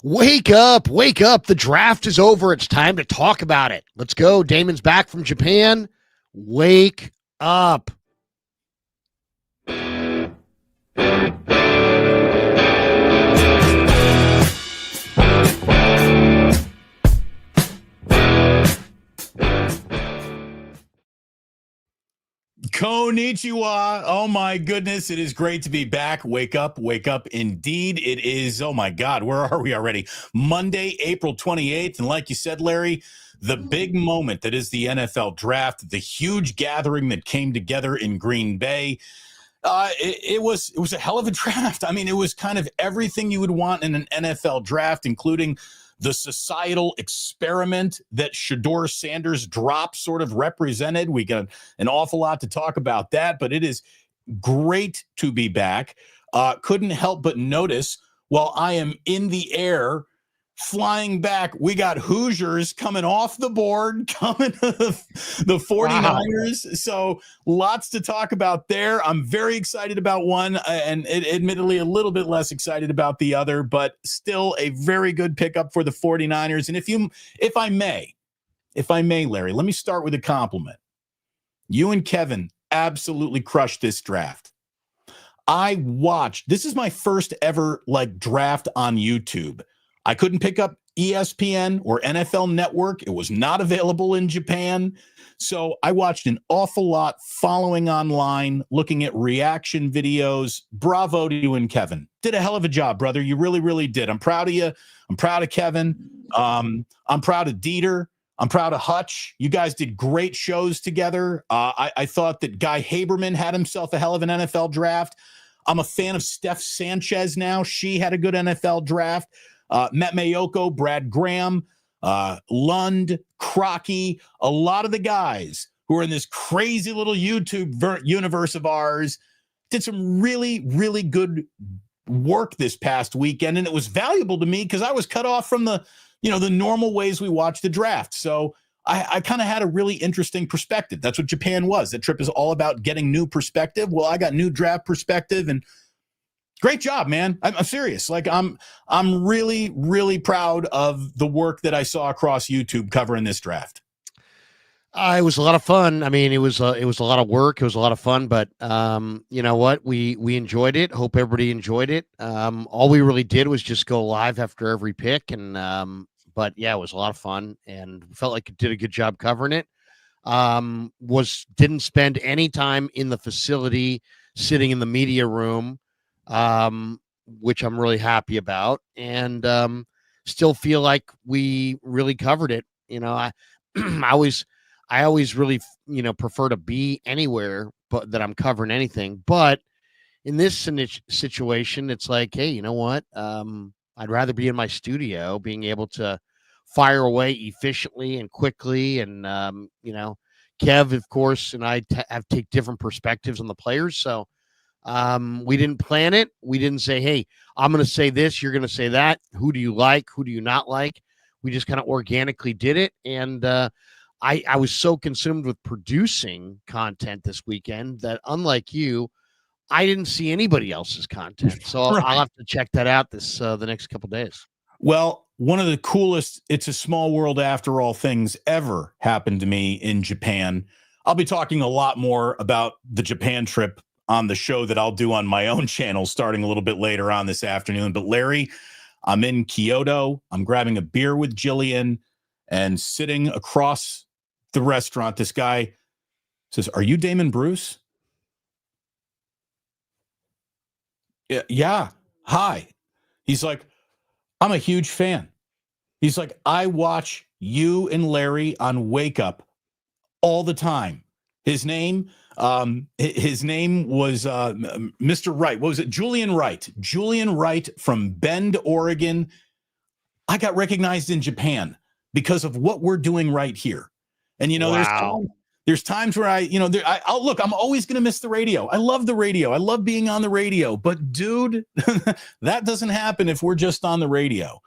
Wake up, wake up. The draft is over. It's time to talk about it. Let's go. Damon's back from Japan. Wake up. Konnichiwa. Oh my goodness. It is great to be back. Wake up indeed. It is, oh my God, where are we already? Monday, April 28th. And like you said, Larry, the big moment that is the NFL draft, the huge gathering that came together in Green Bay. It was a hell of a draft. I mean, it was kind of everything you would want in an NFL draft, including the societal experiment that Shedeur Sanders' drop sort of represented. We got an awful lot to talk about that, but it is great to be back. Couldn't help but notice while I am in the air flying back, we got Hoosiers coming off the board, coming to the 49ers. Wow. So lots to talk about there. I'm very excited about one and admittedly a little bit less excited about the other, but still a very good pickup for the 49ers. And if I may, Larry, let me start with a compliment. You and Kevin absolutely crushed this draft. This is my first ever draft on YouTube. I couldn't pick up ESPN or NFL Network. It was not available in Japan. So I watched an awful lot following online, looking at reaction videos. Bravo to you and Kevin. Did a hell of a job, brother. You really, really did. I'm proud of you. I'm proud of Kevin. I'm proud of Dieter. I'm proud of Hutch. You guys did great shows together. I thought that Guy Haberman had himself a hell of an NFL draft. I'm a fan of Steph Sanchez now. She had a good NFL draft. Matt Mayoko, Brad Graham, Lund, Crocky, a lot of the guys who are in this crazy little YouTube universe of ours did some really, really good work this past weekend. And it was valuable to me because I was cut off from the normal ways we watch the draft. So I kind of had a really interesting perspective. That's what Japan was. That trip is all about getting new perspective. Well, I got new draft perspective and great job, man. I'm serious. I'm really, really proud of the work that I saw across YouTube covering this draft. It was a lot of fun. I mean, it was a lot of work. It was a lot of fun, but you know what? We enjoyed it. Hope everybody enjoyed it. All we really did was just go live after every pick, and but yeah, it was a lot of fun, and felt like it did a good job covering it. Didn't spend any time in the facility, sitting in the media room. Which I'm really happy about, and still feel like we really covered it. I always really prefer to be anywhere but that I'm covering anything. But in this situation, it's like, hey, you know what? I'd rather be in my studio, being able to fire away efficiently and quickly, and Kev, of course, and I take different perspectives on the players, so. We didn't plan it. We didn't say, hey, I'm going to say this, you're going to say that. Who do you like? Who do you not like? We just kind of organically did it. And I was so consumed with producing content this weekend that, unlike you, I didn't see anybody else's content. So right. I'll have to check that out the next couple of days. Well, one of the coolest It's a Small World After All things ever happened to me in Japan. I'll be talking a lot more about the Japan trip on the show that I'll do on my own channel starting a little bit later on this afternoon. But Larry, I'm in Kyoto. I'm grabbing a beer with Jillian, and sitting across the restaurant, this guy says, "Are you Damon Bruce?" Yeah. Hi. He's like, "I'm a huge fan." He's like, "I watch you and Larry on Wake Up all the time." His name was Mr. Wright. What was it? Julian Wright. Julian Wright from Bend, Oregon. I got recognized in Japan because of what we're doing right here. And, wow. there's times where I'll look, I'm always going to miss the radio. I love the radio. I love being on the radio. But, dude, that doesn't happen if we're just on the radio.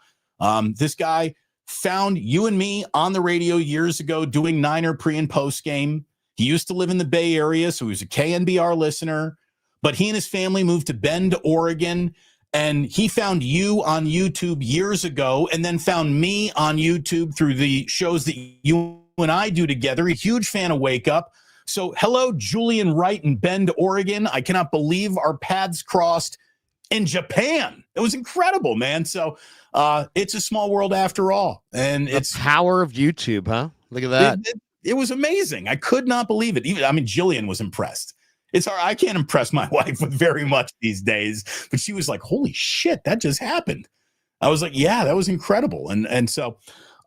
This guy found you and me on the radio years ago doing Niner pre and post game. He used to live in the Bay Area, so he was a KNBR listener, but he and his family moved to Bend, Oregon, And he found you on YouTube years ago and then found me on YouTube through the shows that you and I do together. A huge fan of Wake Up. So hello, Julian Wright in Bend, Oregon. I cannot believe our paths crossed in Japan. It was incredible, man. So it's a small world after all. And it's the power of YouTube, huh? Look at that. It was amazing. I could not believe it. Jillian was impressed. It's hard. I can't impress my wife with very much these days, but she was like, holy shit, that just happened. I was like, yeah, that was incredible. And so,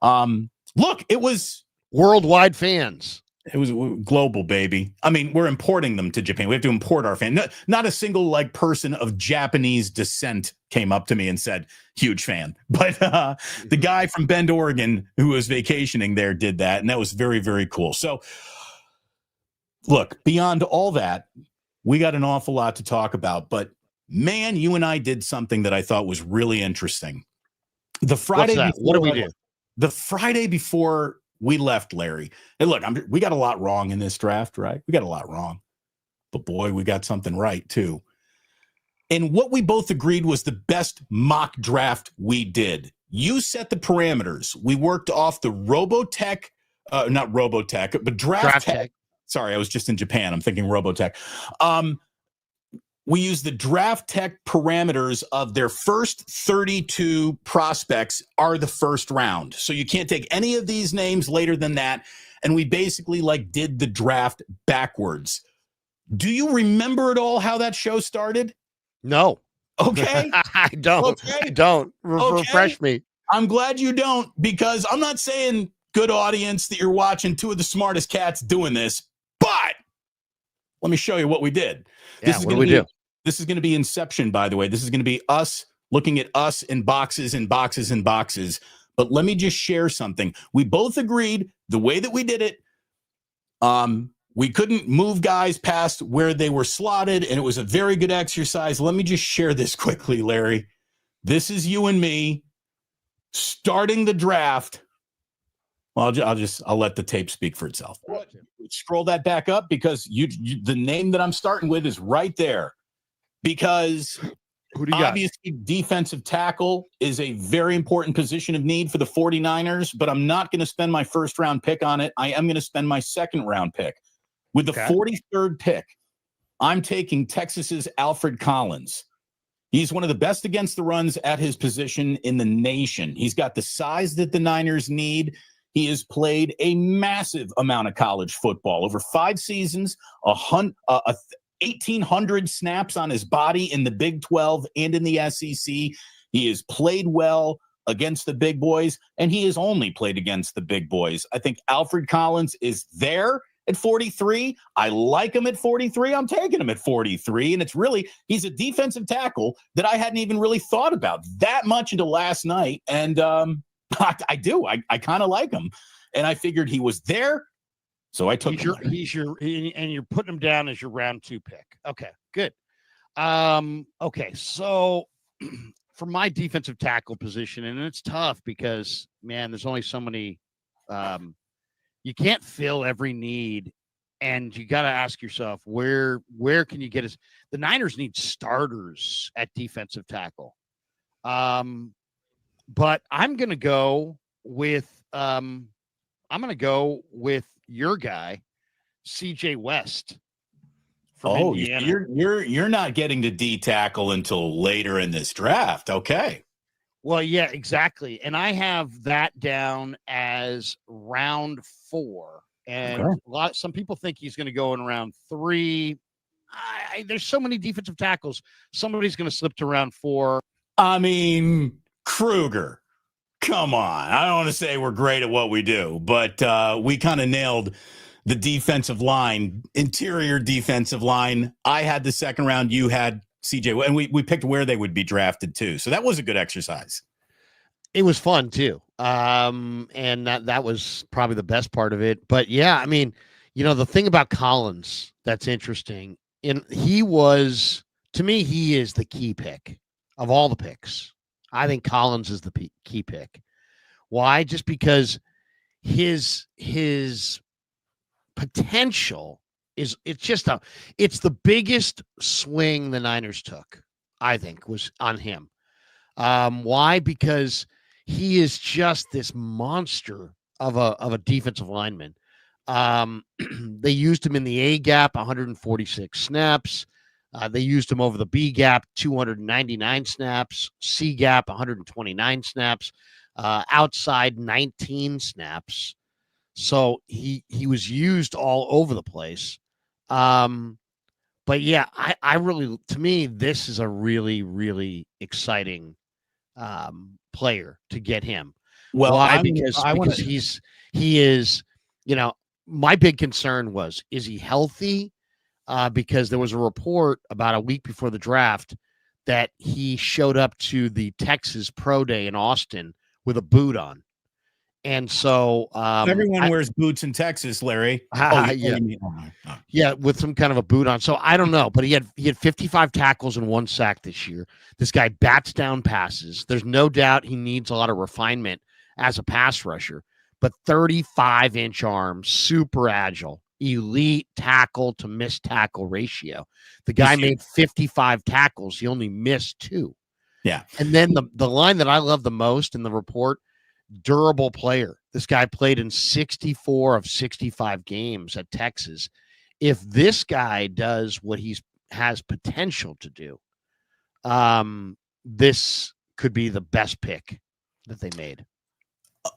look, it was worldwide fans. It was global, baby. I mean, we're importing them to Japan. We have to import our fan. Not a single person of Japanese descent came up to me and said, huge fan. But the guy from Bend, Oregon, who was vacationing there did that. And that was very, very cool. So look, beyond all that, we got an awful lot to talk about. But man, you and I did something that I thought was really interesting. The Friday before, what did we do? The Friday before we left, Larry. And look, we got a lot wrong in this draft, right? We got a lot wrong. But boy, we got something right too. And what we both agreed was the best mock draft we did. You set the parameters. We worked off the Robotech, not Robotech, but Draft Tech. Sorry, I was just in Japan. I'm thinking Robotech. We use the Draft Tech parameters of their first 32 prospects are the first round. So you can't take any of these names later than that. And we basically did the draft backwards. Do you remember at all how that show started? No. Okay. I don't. Okay. I don't. Refresh me. I'm glad you don't, because I'm not saying, good audience, that you're watching two of the smartest cats doing this, but let me show you what we did. Yeah, what do we do? This is going to be Inception, by the way. This is going to be us looking at us in boxes and boxes and boxes. But let me just share something. We both agreed the way that we did it, we couldn't move guys past where they were slotted, and it was a very good exercise. Let me just share this quickly, Larry. This is you and me starting the draft. Well, I'll let the tape speak for itself. Scroll that back up, because the name that I'm starting with is right there. Because who do you obviously defensive tackle is a very important position of need for the 49ers, but I'm not going to spend my first round pick on it. I am going to spend my second round pick. With the 43rd pick, I'm taking Texas's Alfred Collins. He's one of the best against the runs at his position in the nation. He's got the size that the Niners need. He has played a massive amount of college football over 5 seasons, 1,800 snaps on his body in the Big 12 and in the SEC. He has played well against the big boys, and he has only played against the big boys. I think Alfred Collins is there at 43. I like him at 43. I'm taking him at 43. And he's a defensive tackle that I hadn't even really thought about that much until last night. And I do. I kind of like him. And I figured he was there. So I took him. And you're putting him down as your round 2 pick. Okay, good. Okay, so for my defensive tackle position, and it's tough because, man, there's only so many. You can't fill every need, and you got to ask yourself where can you get us? The Niners need starters at defensive tackle. But I'm going to go with your guy, CJ West from Indiana. You're not getting to D tackle until later in this draft. Okay. Well, yeah, exactly. And I have that down as round 4. And some people think he's going to go in round 3. There's so many defensive tackles. Somebody's going to slip to round 4. I mean, Kruger. Come on. I don't want to say we're great at what we do, but we kind of nailed the defensive line, interior defensive line. I had the second round. You had CJ, and we picked where they would be drafted too. So that was a good exercise. It was fun too. And that was probably the best part of it. But yeah, I mean, the thing about Collins that's interesting, and to me, he is the key pick of all the picks. I think Collins is the key pick. Why? Just because his potential it's the biggest swing the Niners took. I think, was on him. Why? Because he is just this monster of a defensive lineman. They used him in the A gap, 146 snaps. They used him over the B gap, 299 snaps. C gap, 129 snaps. Outside, 19 snaps. So he was used all over the place. But yeah, I really, to me, this is a really, really exciting player to get him. Well, Why? I want to. He is, my big concern was, is he healthy? Because there was a report about a week before the draft that he showed up to the Texas Pro Day in Austin with a boot on. And so Everyone wears boots in Texas, Larry. Yeah, with some kind of a boot on. So I don't know, but he had 55 tackles and 1 sack this year. This guy bats down passes. There's no doubt he needs a lot of refinement as a pass rusher, but 35-inch arms, super agile, elite tackle to missed tackle ratio. The guy made 55 tackles. He only missed 2. Yeah. And then the line that I love the most in the report, durable player. This guy played in 64 of 65 games at Texas. If this guy does what he has potential to do, this could be the best pick that they made.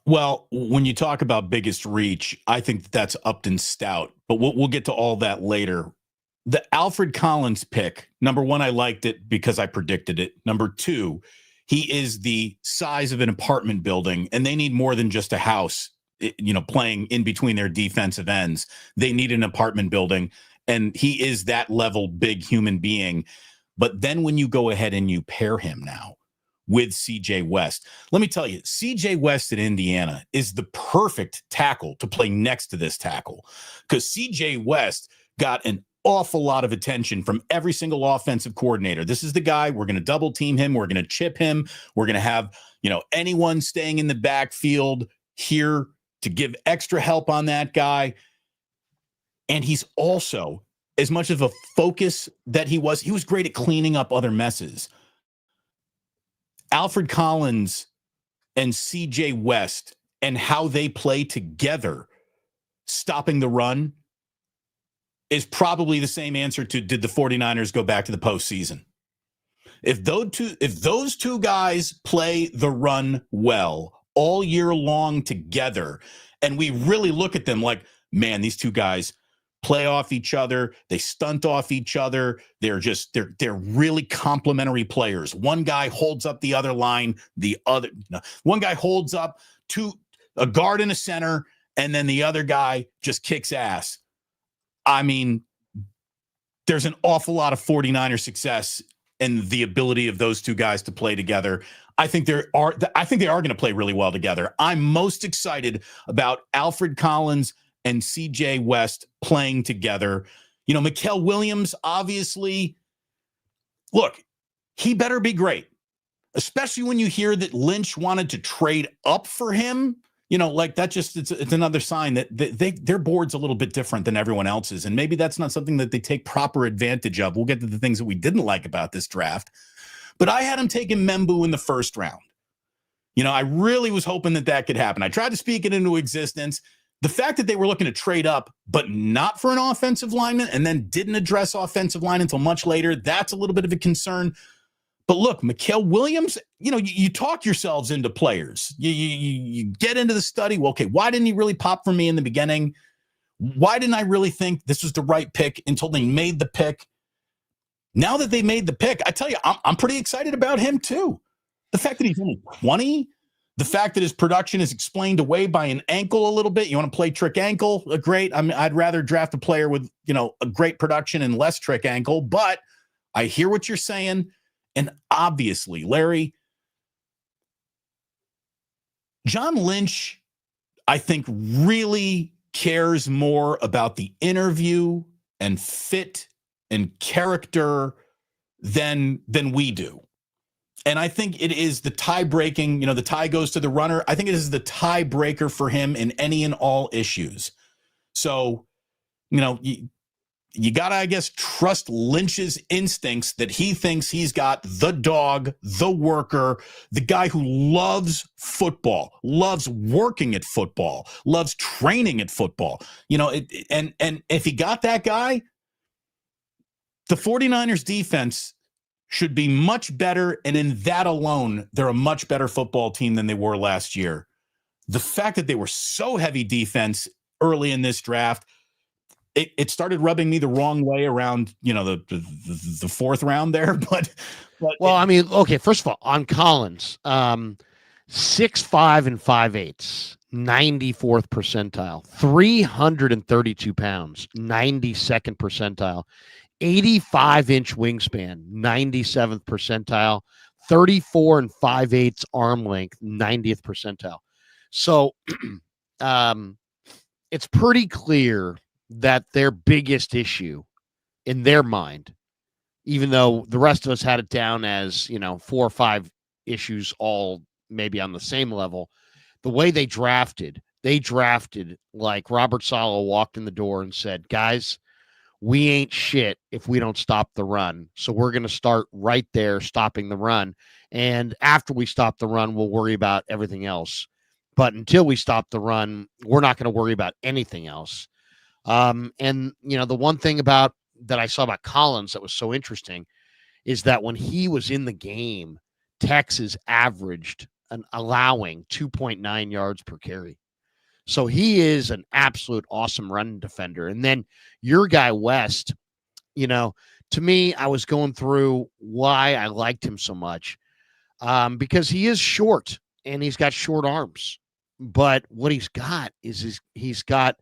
Well, when you talk about biggest reach, I think that's Upton Stout, but we'll get to all that later. The Alfred Collins pick, number one, I liked it because I predicted it. Number two, he is the size of an apartment building, and they need more than just a house, playing in between their defensive ends. They need an apartment building, and he is that level big human being. But then when you go ahead and you pair him now with CJ West, let me tell you, CJ West in Indiana is the perfect tackle to play next to this tackle, because CJ West got an awful lot of attention from every single offensive coordinator. This is the guy, we're going to double team him. We're going to chip him. We're going to have, anyone staying in the backfield here to give extra help on that guy. And he's also, as much of a focus that he was great at cleaning up other messes. Alfred Collins and CJ West and how they play together, stopping the run, is probably the same answer to, did the 49ers go back to the postseason? If those two guys play the run well all year long together, and we really look at them like, man, these two guys play off each other, they stunt off each other, they're really complementary players. One guy holds up the other line, one guy holds up a guard and a center, and then the other guy just kicks ass. I mean, there's an awful lot of 49er success in the ability of those two guys to play together. I think they are going to play really well together. I'm most excited about Alfred Collins and CJ West playing together. Mikael Williams, obviously, look, he better be great, especially when you hear that Lynch wanted to trade up for him. It's another sign that their board's a little bit different than everyone else's. And maybe that's not something that they take proper advantage of. We'll get to the things that we didn't like about this draft. But I had him taking Membu in the first round. I really was hoping that could happen. I tried to speak it into existence. The fact that they were looking to trade up, but not for an offensive lineman, and then didn't address offensive line until much later, that's a little bit of a concern. But look, Mikael Williams, you talk yourselves into players. You get into the study. Well, okay, why didn't he really pop for me in the beginning? Why didn't I really think this was the right pick until they made the pick? Now that they made the pick, I tell you, I'm pretty excited about him too. The fact that he's only 20, the fact that his production is explained away by an ankle a little bit. You want to play trick ankle? Great. I'd rather draft a player with, a great production and less trick ankle, but I hear what you're saying. And obviously, Larry, John Lynch, I think, really cares more about the interview and fit and character than we do. And I think it is the tie-breaking, the tie goes to the runner. I think it is the tiebreaker for him in any and all issues. So, you got to, I guess, trust Lynch's instincts that he thinks he's got the dog, the worker, the guy who loves football, loves working at football, loves training at football. And if he got that guy, the 49ers defense should be much better. And in that alone, they're a much better football team than they were last year. The fact that they were so heavy defense early in this draft, it started rubbing me the wrong way around, the fourth round there. But well, I mean, okay, first of all, on Collins, 6'5" and 5/8, 94th percentile, 332 pounds, 92nd percentile, 85-inch wingspan, 97th percentile, 34 and 5/8 arm length, 90th percentile. So it's pretty clear that their biggest issue in their mind, even though the rest of us had it down as, 4 or 5 issues all maybe on the same level, the way they drafted like Robert Saleh walked in the door and said, guys, we ain't shit if we don't stop the run. So we're going to start right there, stopping the run. And after we stop the run, we'll worry about everything else. But until we stop the run, we're not going to worry about anything else. And, the one thing that I saw about Collins that was so interesting is that when he was in the game, Texas averaged allowing 2.9 yards per carry. So he is an absolute awesome run defender. And then your guy West, to me, I was going through why I liked him so much, because he is short and he's got short arms. But what he's got is he's got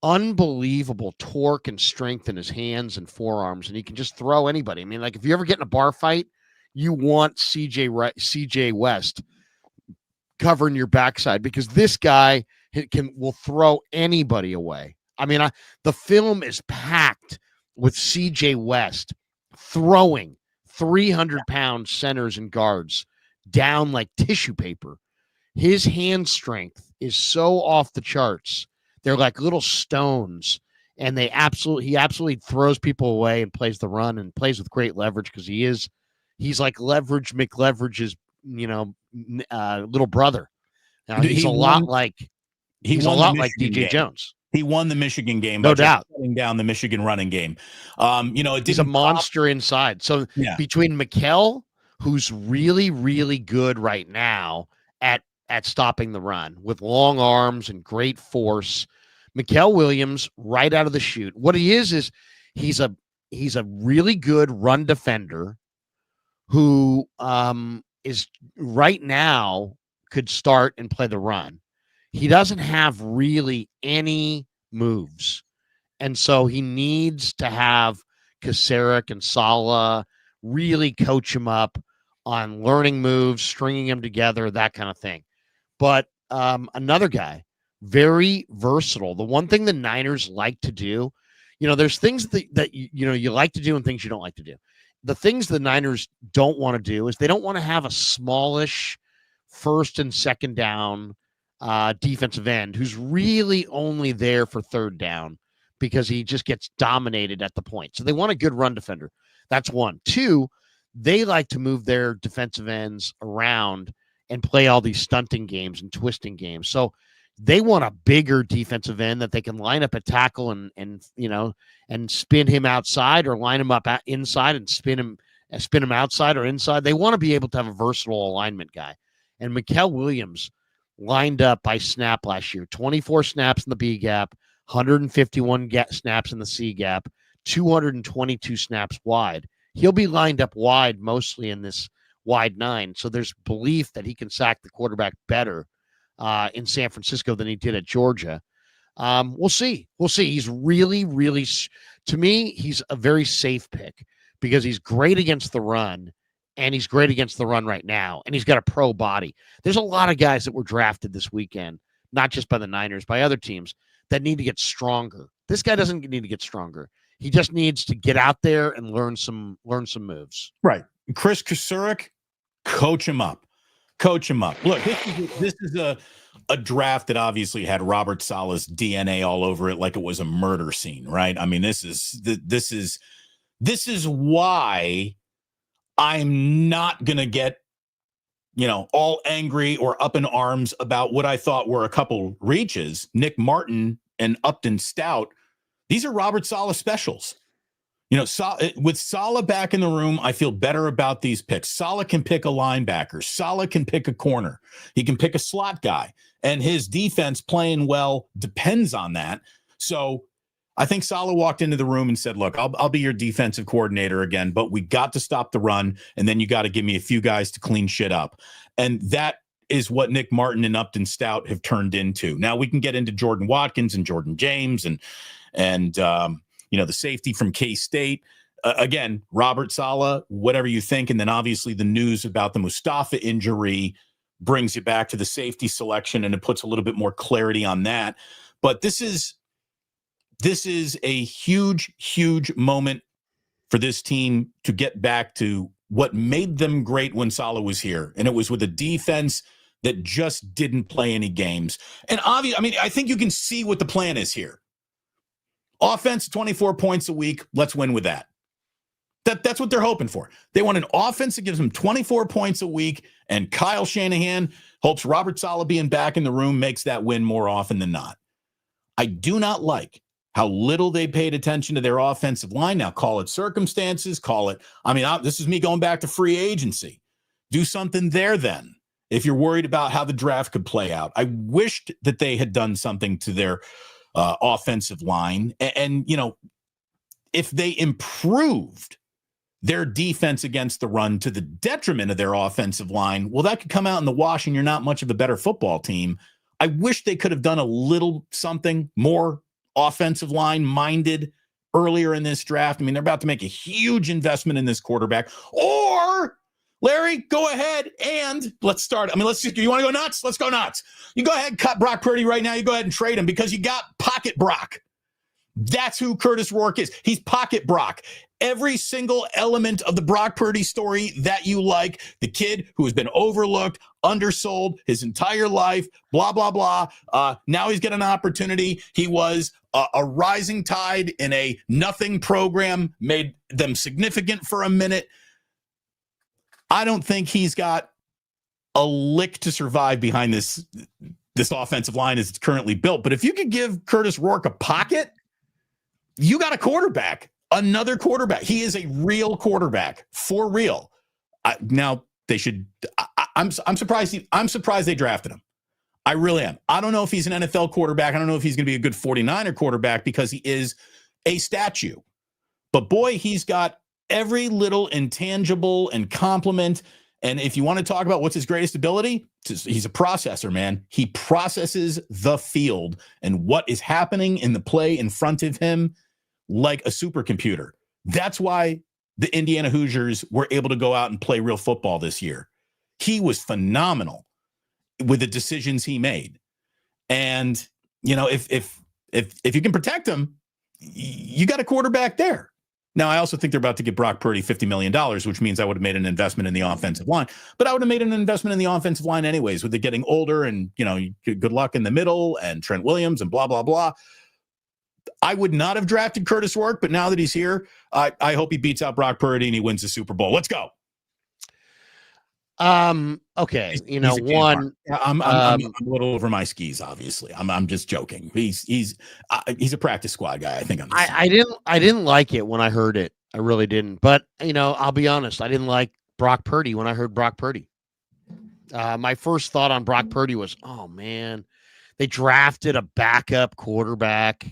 unbelievable torque and strength in his hands and forearms, and he can just throw anybody. I mean, like if you ever get in a bar fight, you want CJ West covering your backside, because this guy will throw anybody away. I mean, the film is packed with CJ West throwing 300-pound centers and guards down like tissue paper. His hand strength is so off the charts. They're like little stones, and he absolutely throws people away and plays the run and plays with great leverage, because he's like Leverage McLeverage's, little brother. Now, he's a lot like DJ Jones. He won the Michigan game, no doubt, shutting down the Michigan running game. He's a monster inside. So between Mikell, who's really, really good right now at stopping the run with long arms and great force, Mikell Williams right out of the chute. What he is he's a really good run defender who is right now could start and play the run. He doesn't have really any moves. And so he needs to have Kasarik and Saleh really coach him up on learning moves, stringing them together, that kind of thing. But another guy, very versatile. The one thing the Niners like to do, there's things that you like to do and things you don't like to do. The things the Niners don't want to do is they don't want to have a smallish first and second down defensive end who's really only there for third down because he just gets dominated at the point. So they want a good run defender. That's one. Two, they like to move their defensive ends around and play all these stunting games and twisting games. So they want a bigger defensive end that they can line up a tackle and spin him outside, or line him up inside and spin him outside or inside. They want to be able to have a versatile alignment guy. And Mikell Williams lined up by snap last year, 24 snaps in the B gap, 151 snaps in the C gap, 222 snaps wide. He'll be lined up wide mostly in this wide 9. So there's belief that he can sack the quarterback better in San Francisco than he did at Georgia. We'll see. He's really, really, to me, he's a very safe pick because he's great against the run, and he's great against the run right now, and he's got a pro body. There's a lot of guys that were drafted this weekend, not just by the Niners, by other teams, that need to get stronger. This guy doesn't need to get stronger. He just needs to get out there and learn some moves. Right. Chris Kasarik, coach him up. Coach him up. Look, this is a draft that obviously had Robert Saleh's DNA all over it, like it was a murder scene, right? I mean, this is why I'm not gonna get all angry or up in arms about what I thought were a couple reaches. Nick Martin and Upton Stout. These are Robert Saleh specials. With Saleh back in the room, I feel better about these picks. Saleh can pick a linebacker. Saleh can pick a corner. He can pick a slot guy. And his defense playing well depends on that. So I think Saleh walked into the room and said, look, I'll be your defensive coordinator again, but we got to stop the run, and then you got to give me a few guys to clean shit up. And that is what Nick Martin and Upton Stout have turned into. Now we can get into Jordan Watkins and Jordan James and the safety from K-State. Again, Robert Saleh, whatever you think. And then obviously the news about the Mustafa injury brings you back to the safety selection, and it puts a little bit more clarity on that. But this is a huge, huge moment for this team to get back to what made them great when Saleh was here. And it was with a defense that just didn't play any games. And obviously, I think you can see what the plan is here. Offense, 24 points a week. Let's win with that. That's what they're hoping for. They want an offense that gives them 24 points a week, and Kyle Shanahan hopes Robert Saleh being back in the room makes that win more often than not. I do not like how little they paid attention to their offensive line. Now, call it circumstances, this is me going back to free agency. Do something there then, if you're worried about how the draft could play out. I wished that they had done something to their offensive line. And if they improved their defense against the run to the detriment of their offensive line, well, that could come out in the wash and you're not much of a better football team. I wish they could have done a little something more offensive line minded earlier in this draft. I mean, they're about to make a huge investment in this quarterback. Or, Larry, go ahead and let's start. You want to go nuts? Let's go nuts. You go ahead and cut Brock Purdy right now. You go ahead and trade him because you got Pocket Brock. That's who Curtis Rourke is. He's Pocket Brock. Every single element of the Brock Purdy story that you like, the kid who has been overlooked, undersold his entire life, blah, blah, blah. Now he's got an opportunity. He was a rising tide in a nothing program, made them significant for a minute. I don't think he's got a lick to survive behind this offensive line as it's currently built. But if you could give Curtis Rourke a pocket, you got a quarterback, another quarterback. He is a real quarterback, for real. Now they should. I'm surprised. I'm surprised they drafted him. I really am. I don't know if he's an NFL quarterback. I don't know if he's going to be a good 49er quarterback because he is a statue. But boy, he's got every little intangible and compliment. And if you want to talk about what's his greatest ability, he's a processor, man. He processes the field and what is happening in the play in front of him like a supercomputer. That's why the Indiana Hoosiers were able to go out and play real football this year. He was phenomenal with the decisions he made. And, if you can protect him, you got a quarterback there. Now, I also think they're about to give Brock Purdy $50 million, which means I would have made an investment in the offensive line. But I would have made an investment in the offensive line anyways, with it getting older and, good luck in the middle and Trent Williams and blah, blah, blah. I would not have drafted Curtis Rourke, but now that he's here, I hope he beats out Brock Purdy and he wins the Super Bowl. Let's go. Okay. I'm a little over my skis, obviously. I'm just joking. He's a practice squad guy, I think. I didn't like it when I heard it. I really didn't. But, I'll be honest. I didn't like Brock Purdy when I heard Brock Purdy. My first thought on Brock Purdy was, oh man, they drafted a backup quarterback,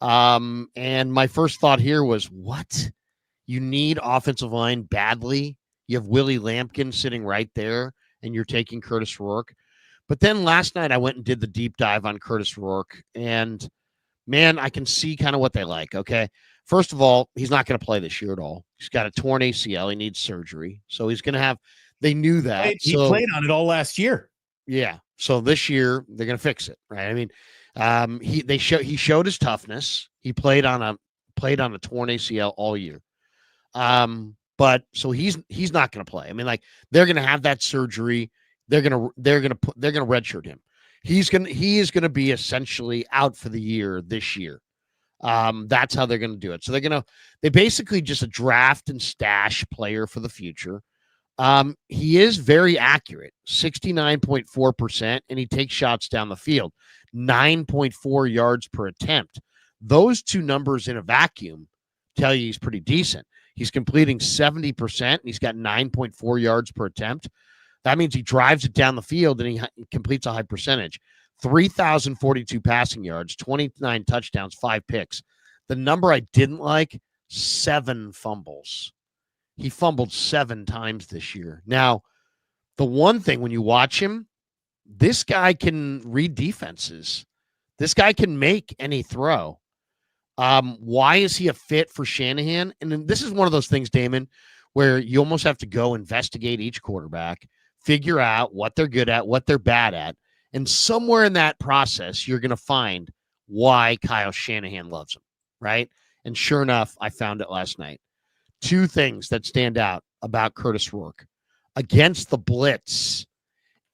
and my first thought here was, what? You need offensive line badly. You have Willie Lampkin sitting right there, and you're taking Curtis Rourke. But then last night I went and did the deep dive on Curtis Rourke, and man, I can see kind of what they like. Okay. First of all, he's not going to play this year at all. He's got a torn ACL. He needs surgery. So he's going to have, they knew that. He played on it all last year. Yeah. So this year they're going to fix it. Right. I mean, he showed his toughness. He played on a torn ACL all year. But so he's not going to play. I mean, like, they're going to have that surgery. they're gonna redshirt him. He is gonna be essentially out for the year this year. That's how they're gonna do it. So they basically just a draft and stash player for the future. He is very accurate, 69.4%, and he takes shots down the field, 9.4 yards per attempt. Those two numbers in a vacuum tell you he's pretty decent. He's completing 70%, and he's got 9.4 yards per attempt. That means he drives it down the field, and he completes a high percentage. 3,042 passing yards, 29 touchdowns, 5 picks. The number I didn't like, 7 fumbles. He fumbled 7 times this year. Now, the one thing when you watch him, this guy can read defenses. This guy can make any throw. Why is he a fit for Shanahan? And then this is one of those things, Damon, where you almost have to go investigate each quarterback, figure out what they're good at, what they're bad at. And somewhere in that process, you're going to find why Kyle Shanahan loves him, right? And sure enough, I found it last night. 2 things that stand out about Curtis Rourke. Against the blitz,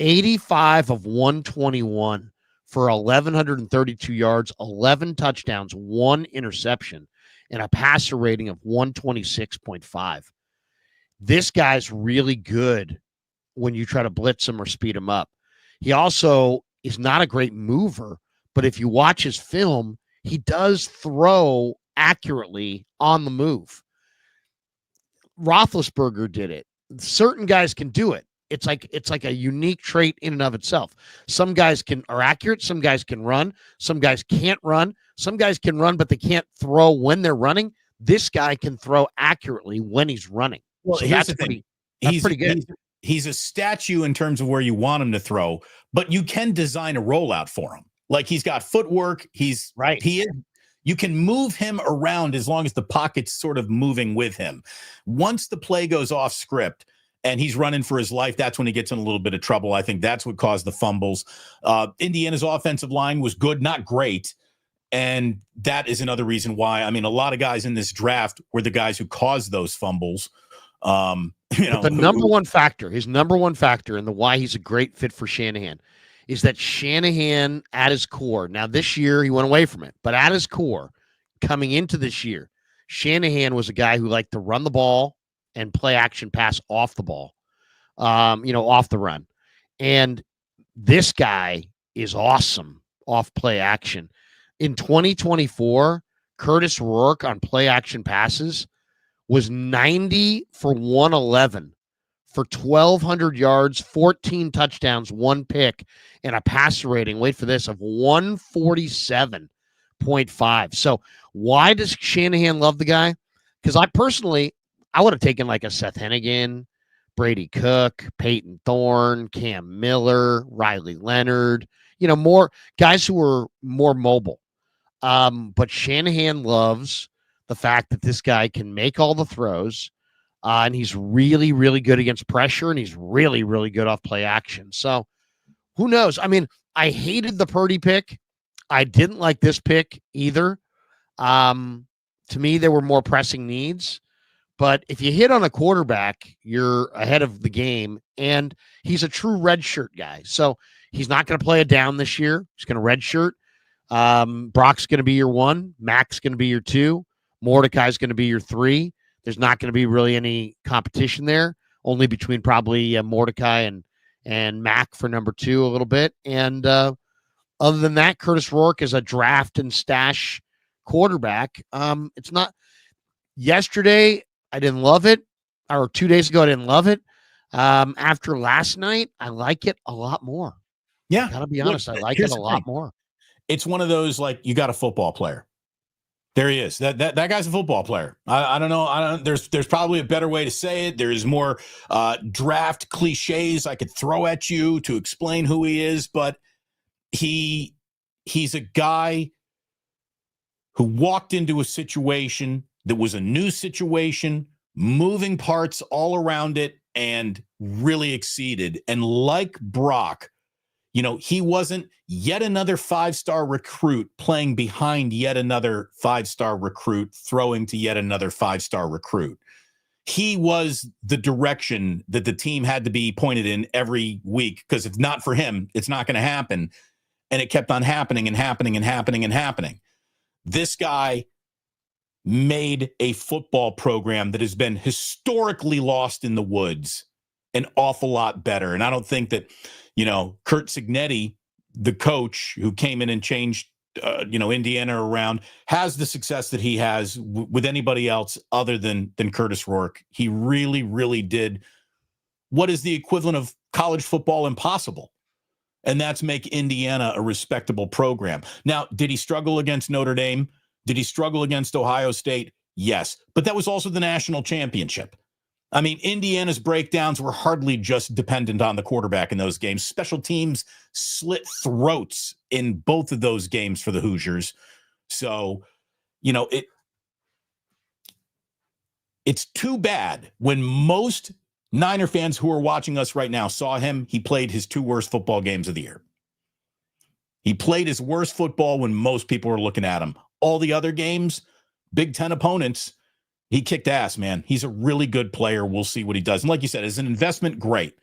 85 of 121 for 1,132 yards, 11 touchdowns, 1 interception, and a passer rating of 126.5. This guy's really good when you try to blitz him or speed him up. He also is not a great mover, but if you watch his film, he does throw accurately on the move. Roethlisberger did it. Certain guys can do it. It's like a unique trait in and of itself. Some guys are accurate. Some guys can run. Some guys can't run. Some guys can run, but they can't throw when they're running. This guy can throw accurately when he's running. Well, so here's that's the thing. pretty good. He's a statue in terms of where you want him to throw, but you can design a rollout for him. Like he's got footwork. He's right. You can move him around as long as the pocket's sort of moving with him. Once the play goes off script and he's running for his life, that's when he gets in a little bit of trouble. I think that's what caused the fumbles. Indiana's offensive line was good, not great. And that is another reason why, I mean, a lot of guys in this draft were the guys who caused those fumbles. The number one factor, his number one factor, and the why he's a great fit for Shanahan is that Shanahan at his core. Now, this year he went away from it, but at his core, coming into this year, Shanahan was a guy who liked to run the ball and play action pass off the ball, off the run. And this guy is awesome off play action. In 2024, Curtis Rourke on play action passes was 90 for 111 for 1,200 yards, 14 touchdowns, 1 pick, and a passer rating, wait for this, of 147.5. So why does Shanahan love the guy? Because I would have taken like a Seth Hennigan, Brady Cook, Peyton Thorne, Cam Miller, Riley Leonard, more guys who were more mobile. But Shanahan loves the fact that this guy can make all the throws, and he's really, really good against pressure, and he's really, really good off play action. So who knows? I mean, I hated the Purdy pick. I didn't like this pick either. To me, there were more pressing needs. But if you hit on a quarterback, you're ahead of the game, and he's a true redshirt guy. So he's not going to play a down this year. He's going to redshirt. Brock's going to be your 1. Mac's going to be your 2. Mordecai's going to be your 3. There's not going to be really any competition there, only between probably Mordecai and Mac for number 2 a little bit. And other than that, Curtis Rourke is a draft and stash quarterback. It's not yesterday. I didn't love it, or 2 days ago, I didn't love it. After last night, I like it a lot more. Yeah. Gotta be honest. I like it a lot more. It's one of those, like, you got a football player. There he is. That guy's a football player. I don't know. There's probably a better way to say it. There's more draft cliches I could throw at you to explain who he is, but he's a guy who walked into a situation that was a new situation, moving parts all around it, and really exceeded. And like Brock, he wasn't yet another 5-star recruit playing behind yet another 5-star recruit, throwing to yet another 5-star recruit. he was the direction that the team had to be pointed in every week, because if not for him, it's not going to happen. And it kept on happening and happening and happening and happening. This guy made a football program that has been historically lost in the woods an awful lot better. And I don't think that, Kurt Cignetti, the coach who came in and changed, Indiana around, has the success that he has with anybody else other than Curtis Rourke. He really, really did what is the equivalent of college football impossible. And that's make Indiana a respectable program. Now, did he struggle against Notre Dame? Did he struggle against Ohio State? Yes. But that was also the national championship. I mean, Indiana's breakdowns were hardly just dependent on the quarterback in those games. Special teams slit throats in both of those games for the Hoosiers. So, it's too bad when most Niner fans who are watching us right now saw him. He played his 2 worst football games of the year. He played his worst football when most people were looking at him. All the other games, Big Ten opponents, he kicked ass, man. He's a really good player. We'll see what he does. And like you said, as an investment, great.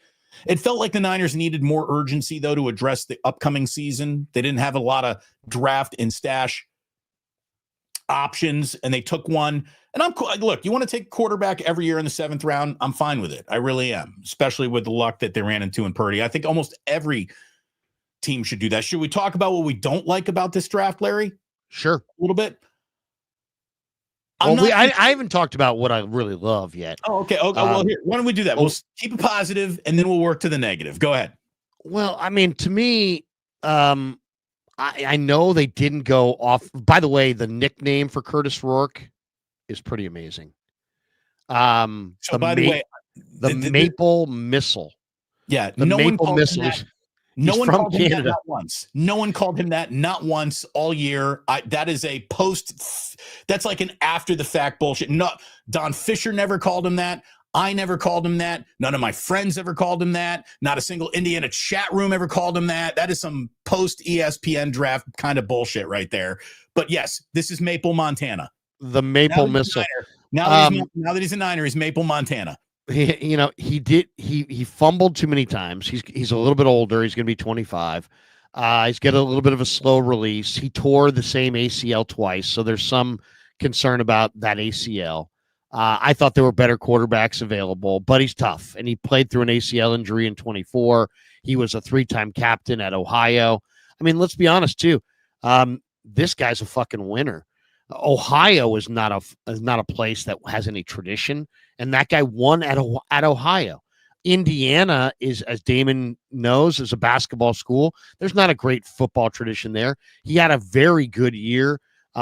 It felt like the Niners needed more urgency, though, to address the upcoming season. They didn't have a lot of draft and stash options, and they took one. And I'm cool. Look, you want to take a quarterback every year in the 7th round? I'm fine with it. I really am, especially with the luck that they ran into in Purdy. I think almost every team should do that. Should we talk about what we don't like about this draft, Larry? Sure. A little bit. Well, I haven't talked about what I really love yet. Oh, okay. Well, here, why don't we do that? We'll keep it positive, and then we'll work to the negative. Go ahead. Well, I mean, to me, I know they didn't go off. By the way, the nickname for Curtis Rourke is pretty amazing. So, by the way, the Maple Missile. Yeah, the Maple Missile. No one called him that not once. No one called him that not once all year. That is a post. That's like an after the fact bullshit. No, Don Fisher never called him that. I never called him that. None of my friends ever called him that. Not a single Indiana chat room ever called him that. That is some post ESPN draft kind of bullshit right there. But yes, this is Maple, Montana. The Maple Missile. Now that he's a Niner, he's Maple, Montana. He fumbled too many times. He's a little bit older. He's going to be 25. He's got a little bit of a slow release. He tore the same ACL twice, so there's some concern about that ACL. I thought there were better quarterbacks available, but he's tough, and he played through an ACL injury in 24. He was a 3-time captain at Ohio. I mean, let's be honest too. This guy's a fucking winner. Ohio is not a place that has any tradition, and that guy won at Ohio. Indiana is, as Damon knows, is a basketball school. There's not a great football tradition there. He had a very good year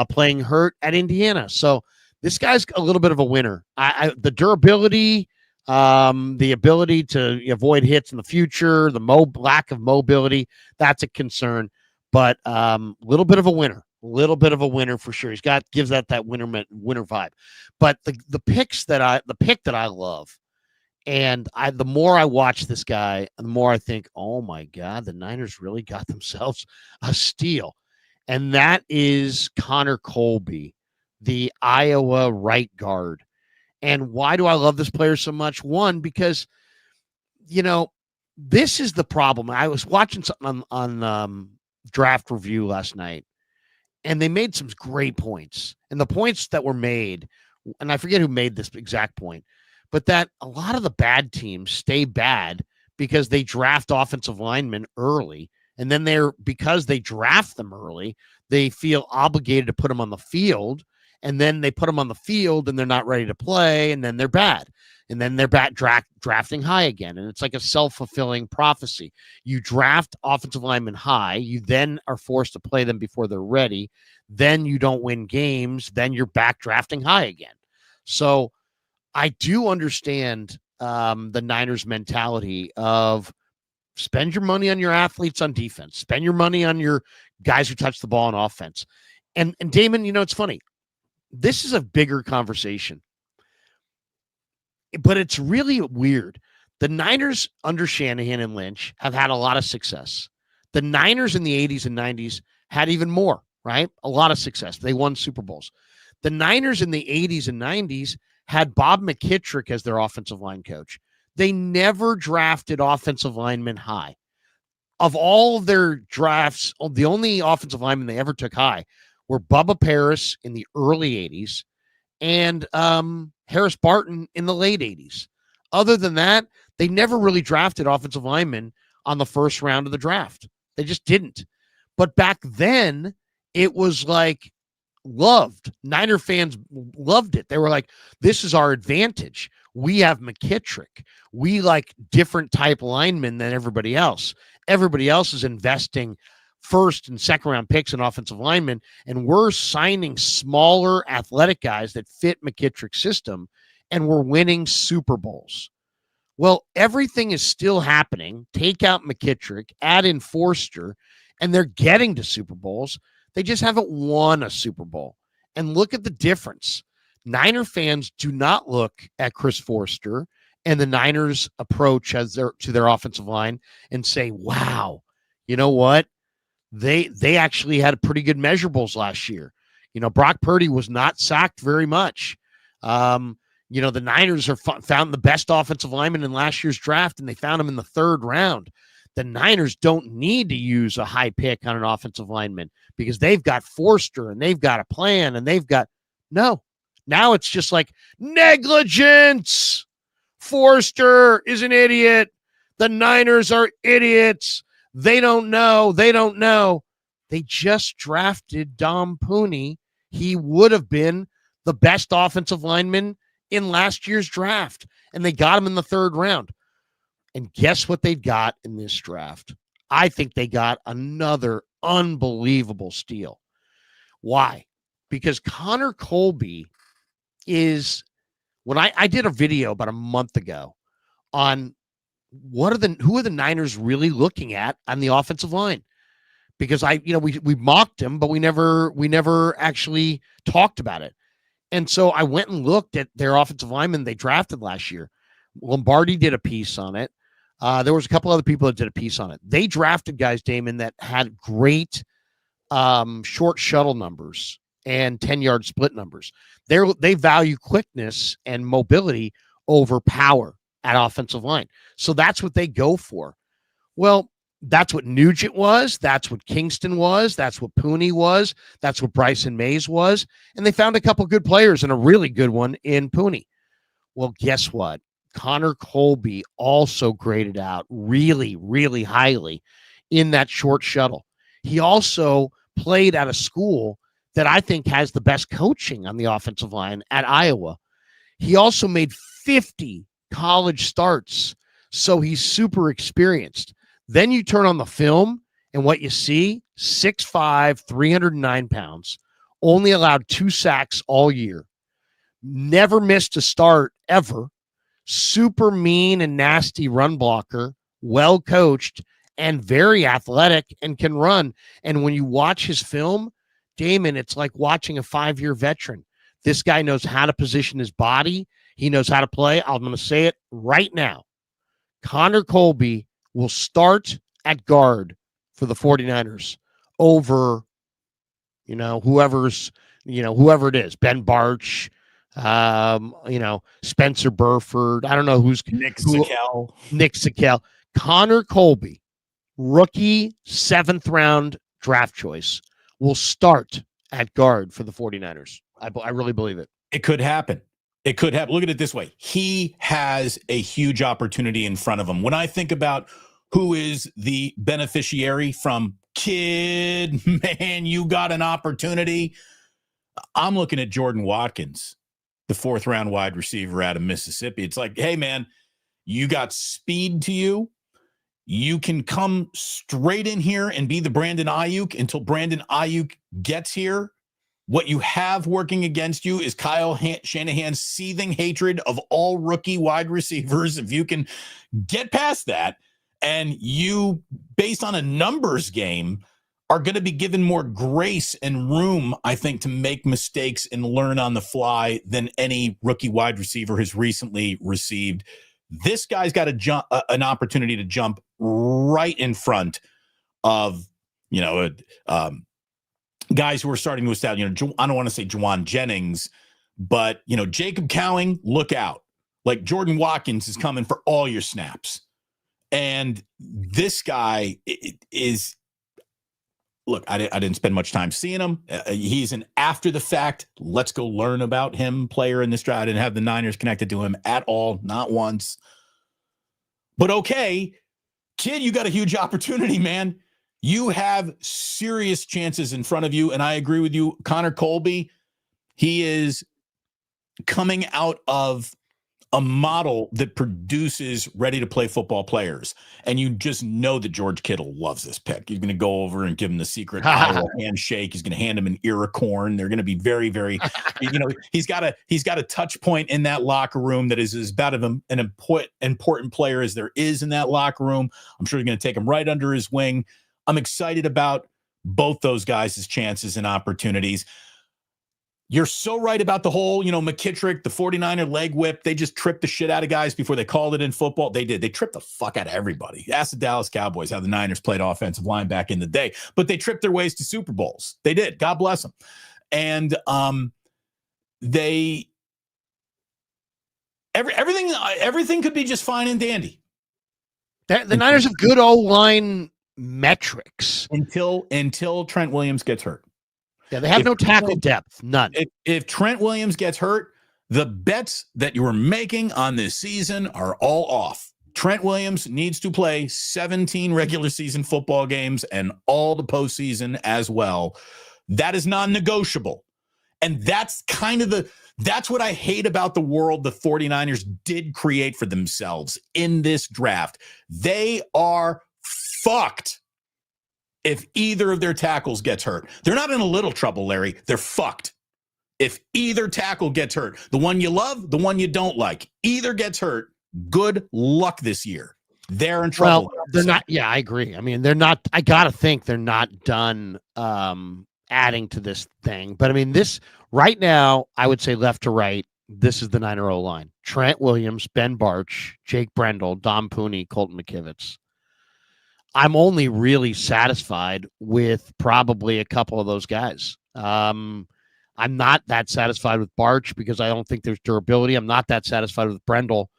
playing hurt at Indiana. So this guy's a little bit of a winner. The durability, the ability to avoid hits in the future, the lack of mobility, that's a concern. But a little bit of a winner. Little bit of a winner for sure. Gives that winner vibe. But the pick that I love, and the more I watch this guy, the more I think, oh my God, the Niners really got themselves a steal. And that is Connor Colby, the Iowa right guard. And why do I love this player so much? One, because this is the problem. I was watching something on Draft Review last night, and they made some great points. And the points that were made, and I forget who made this exact point, but that a lot of the bad teams stay bad because they draft offensive linemen early. And then because they draft them early, they feel obligated to put them on the field. And then they put them on the field and they're not ready to play. And then they're bad. And then they're back drafting high again. And it's like a self-fulfilling prophecy. You draft offensive linemen high. You then are forced to play them before they're ready. Then you don't win games. Then you're back drafting high again. So I do understand the Niners mentality of spend your money on your athletes on defense. Spend your money on your guys who touch the ball on offense. And Damon, it's funny. This is a bigger conversation. But it's really weird. The Niners under Shanahan and Lynch have had a lot of success. The Niners in the 80s and 90s had even more, right? A lot of success. They won Super Bowls. The Niners in the 80s and 90s had Bob McKittrick as their offensive line coach. They never drafted offensive linemen high. Of all of their drafts, the only offensive linemen they ever took high were Bubba Paris in the early 80s and Harris Barton in the late 80s. Other than that, they never really drafted offensive linemen on the first round of the draft. They just didn't. But back then, it was like loved. Niner fans loved it. They were like, this is our advantage. We have McKittrick. We like different type linemen than everybody else. Everybody else is investing first and second round picks in offensive linemen, and we're signing smaller athletic guys that fit McKittrick's system, and we're winning Super Bowls. Well, everything is still happening. Take out McKittrick, add in Forster, and they're getting to Super Bowls. They just haven't won a Super Bowl. And look at the difference. Niner fans do not look at Chris Forster and the Niners' approach to their offensive line and say, wow, you know what? They actually had pretty good measurables last year. Brock Purdy was not sacked very much. The Niners are found the best offensive lineman in last year's draft, and they found him in the third round. The Niners don't need to use a high pick on an offensive lineman because they've got Forster and they've got a plan and they've got no. Now it's just like negligence. Forster is an idiot. The Niners are idiots. They don't know. They just drafted Dom Pooney. He would have been the best offensive lineman in last year's draft, and they got him in the third round. And guess what they've got in this draft? I think they got another unbelievable steal. Why? Because Connor Colby is, when I did a video about a month ago on who are the Niners really looking at on the offensive line? Because we mocked him, but we never actually talked about it. And so I went and looked at their offensive linemen they drafted last year. Lombardi did a piece on it. There was a couple other people that did a piece on it. They drafted guys, Damon, that had great short shuttle numbers and 10-yard split numbers. They value quickness and mobility over power at offensive line. So that's what they go for. Well, that's what Nugent was. That's what Kingston was. That's what Pooney was. That's what Bryson Mays was. And they found a couple good players and a really good one in Pooney. Well, guess what? Connor Colby also graded out really, really highly in that short shuttle. He also played at a school that I think has the best coaching on the offensive line at Iowa. He also made 50 college starts, so he's super experienced. Then you turn on the film, and what you see, 6'5", 309 pounds, only allowed 2 sacks all year, never missed a start ever, super mean and nasty run blocker, well coached, and very athletic and can run. And when you watch his film, Damon, it's like watching a 5-year veteran. This guy knows how to position his body. He knows how to play. I'm going to say it right now. Connor Colby will start at guard for the 49ers over, whoever it is, Ben Barch, Spencer Burford. I don't know Nick Sakel. Connor Colby, rookie 7th round draft choice, will start at guard for the 49ers. I really believe it. It could happen. It could happen. Look at it this way. He has a huge opportunity in front of him. When I think about who is the beneficiary from kid, man, you got an opportunity, I'm looking at Jordan Watkins, the 4th round wide receiver out of Mississippi. It's like, hey, man, you got speed to you. You can come straight in here and be the Brandon Ayuk until Brandon Ayuk gets here. What you have working against you is Kyle Shanahan's seething hatred of all rookie wide receivers. If you can get past that, and you, based on a numbers game, are going to be given more grace and room, I think, to make mistakes and learn on the fly than any rookie wide receiver has recently received. This guy's got an opportunity to jump right in front of, guys who are starting to establish, I don't want to say Juwan Jennings, But, Jacob Cowing, look out. Like Jordan Watkins is coming for all your snaps. And this guy is, look, I didn't spend much time seeing him. He's an after the fact, let's go learn about him player in this draft. I didn't have the Niners connected to him at all, not once. But okay, kid, you got a huge opportunity, man. You have serious chances in front of you. And I agree with you. Connor Colby, he is coming out of a model that produces ready-to-play football players. And you just know that George Kittle loves this pick. He's going to go over and give him the secret Iowa handshake. He's going to hand him an ear of corn. They're going to be very, very, he's got a touch point in that locker room that is about an important player as there is in that locker room. I'm sure he's going to take him right under his wing. I'm excited about both those guys' chances and opportunities. You're so right about the whole, McKittrick, the 49er leg whip. They just tripped the shit out of guys before they called it in football. They did. They tripped the fuck out of everybody. Ask the Dallas Cowboys how the Niners played offensive line back in the day. But they tripped their ways to Super Bowls. They did. God bless them. And everything could be just fine and dandy. The Niners have good O-line metrics. Until Trent Williams gets hurt. Yeah, they have no tackle depth, none. If Trent Williams gets hurt, the bets that you were making on this season are all off. Trent Williams needs to play 17 regular season football games and all the postseason as well. That is non-negotiable. And that's that's what I hate about the world the 49ers did create for themselves in this draft. They are fucked. If either of their tackles gets hurt. They're not in a little trouble, Larry. They're fucked. If either tackle gets hurt, the one you love, the one you don't like, either gets hurt, good luck this year. They're in trouble. Well, they're not. Yeah, I agree. I mean, they're not. I got to think they're not done adding to this thing. But I mean, this right now, I would say left to right, this is the Niner O-line. Trent Williams, Ben Barch, Jake Brendel, Dom Pooney, Colton McKivitz. I'm only really satisfied with probably a couple of those guys. I'm not that satisfied with Barch because I don't think there's durability. I'm not that satisfied with Brendel.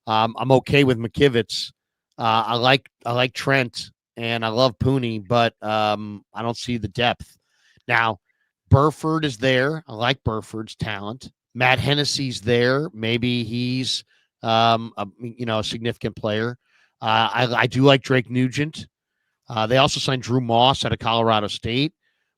I'm okay with McKivitz. I like Trent and I love Pooney, but I don't see the depth. Now, Burford is there. I like Burford's talent. Matt Hennessy's there. Maybe he's a significant player. I do like Drake Nugent. They also signed Drew Moss out of Colorado State.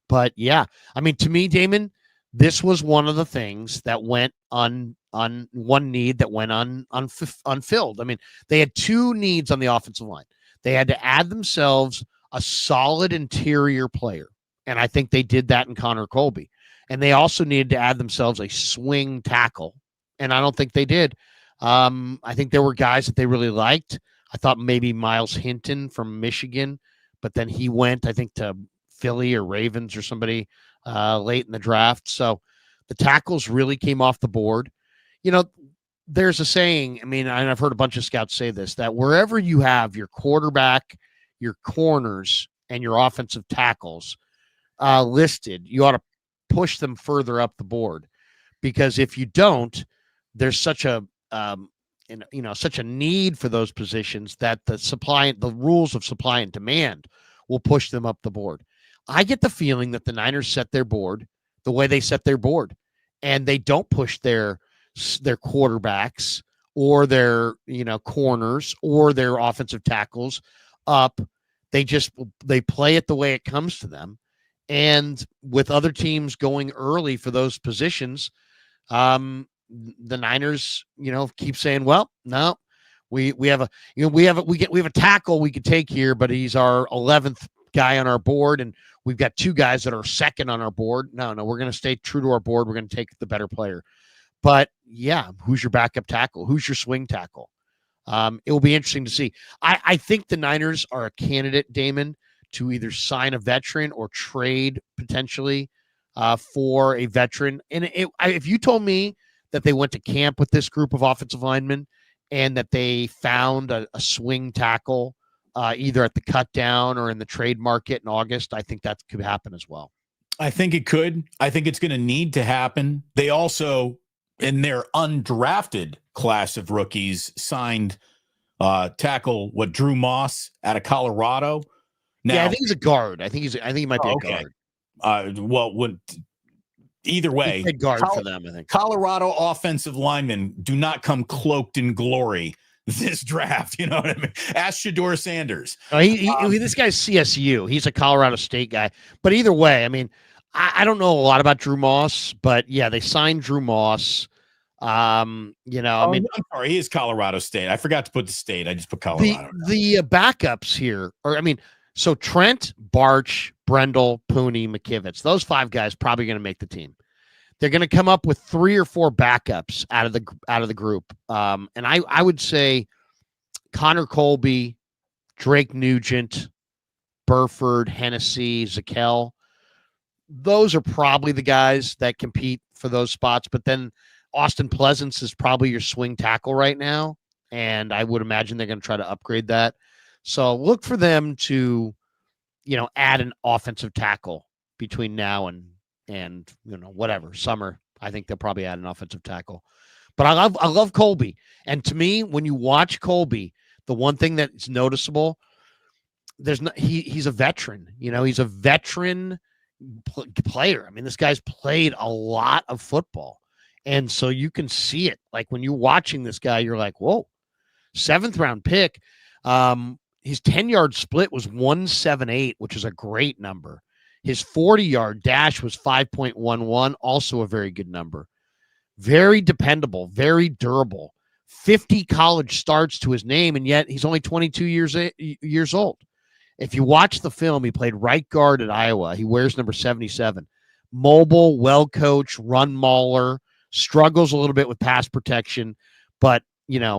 But yeah, I mean, to me, Damon, this was one of the things that went on one need that went unfilled. I mean, they had two needs on the offensive line. They had to add themselves a solid interior player. And I think they did that in Connor Colby. And they also needed to add themselves a swing tackle. And I don't think they did. I think there were guys that they really liked. I thought maybe Miles Hinton from Michigan, but then he went, I think, to Philly or Ravens or somebody late in the draft. So the tackles really came off the board. There's a saying, I mean, and I've heard a bunch of scouts say this, that wherever you have your quarterback, your corners, and your offensive tackles listed, you ought to push them further up the board. Because if you don't, there's such a such a need for those positions that the rules of supply and demand will push them up the board. I get the feeling that the Niners set their board the way they set their board, and they don't push their quarterbacks or their corners or their offensive tackles up. They play it the way it comes to them, and with other teams going early for those positions, the Niners, keep saying, well, no, we have a tackle we could take here, but he's our 11th guy on our board, and we've got two guys that are second on our board. No, we're going to stay true to our board. We're going to take the better player. But yeah, who's your backup tackle? Who's your swing tackle? It will be interesting to see. I think the Niners are a candidate, Damon, to either sign a veteran or trade potentially for a veteran. And if you told me that they went to camp with this group of offensive linemen and that they found a swing tackle either at the cut down or in the trade market in August, I think that could happen as well. I think it could. I think it's going to need to happen. They also in their undrafted class of rookies, signed tackle Drew Moss out of Colorado. Now, yeah, I think he's a guard. I think he might be a okay. guard. Either way, he played guard for them, I think. Colorado offensive linemen do not come cloaked in glory this draft. You know what I mean? Ask Shedeur Sanders. This guy's CSU. He's a Colorado State guy. But either way, I mean, I don't know a lot about Drew Moss, but yeah, they signed Drew Moss. I mean, I'm sorry, he is Colorado State. I forgot to put the state. I just put Colorado. The backups here, so Trent, Barch, Brendel, Pooney, McKivitz, those 5 guys probably going to make the team. They're going to come up with 3 or 4 backups out of the group. And I would say Connor Colby, Drake Nugent, Burford, Hennessy, Zakel. Those are probably the guys that compete for those spots. But then Austin Pleasance is probably your swing tackle right now. And I would imagine they're going to try to upgrade that. So look for them to, add an offensive tackle between now and whatever summer. I think they'll probably add an offensive tackle. But I love Colby. And to me, when you watch Colby, the one thing that's noticeable, he's a veteran. He's a veteran player. I mean, this guy's played a lot of football. And so you can see it. Like when you're watching this guy, you're like, whoa, 7th round pick. His 10-yard split was 1.78, which is a great number. His 40-yard dash was 5.11, also a very good number. Very dependable, very durable. 50 college starts to his name, and yet he's only 22 years old. If you watch the film, he played right guard at Iowa. He wears number 77. Mobile, well-coached, run mauler, struggles a little bit with pass protection, but,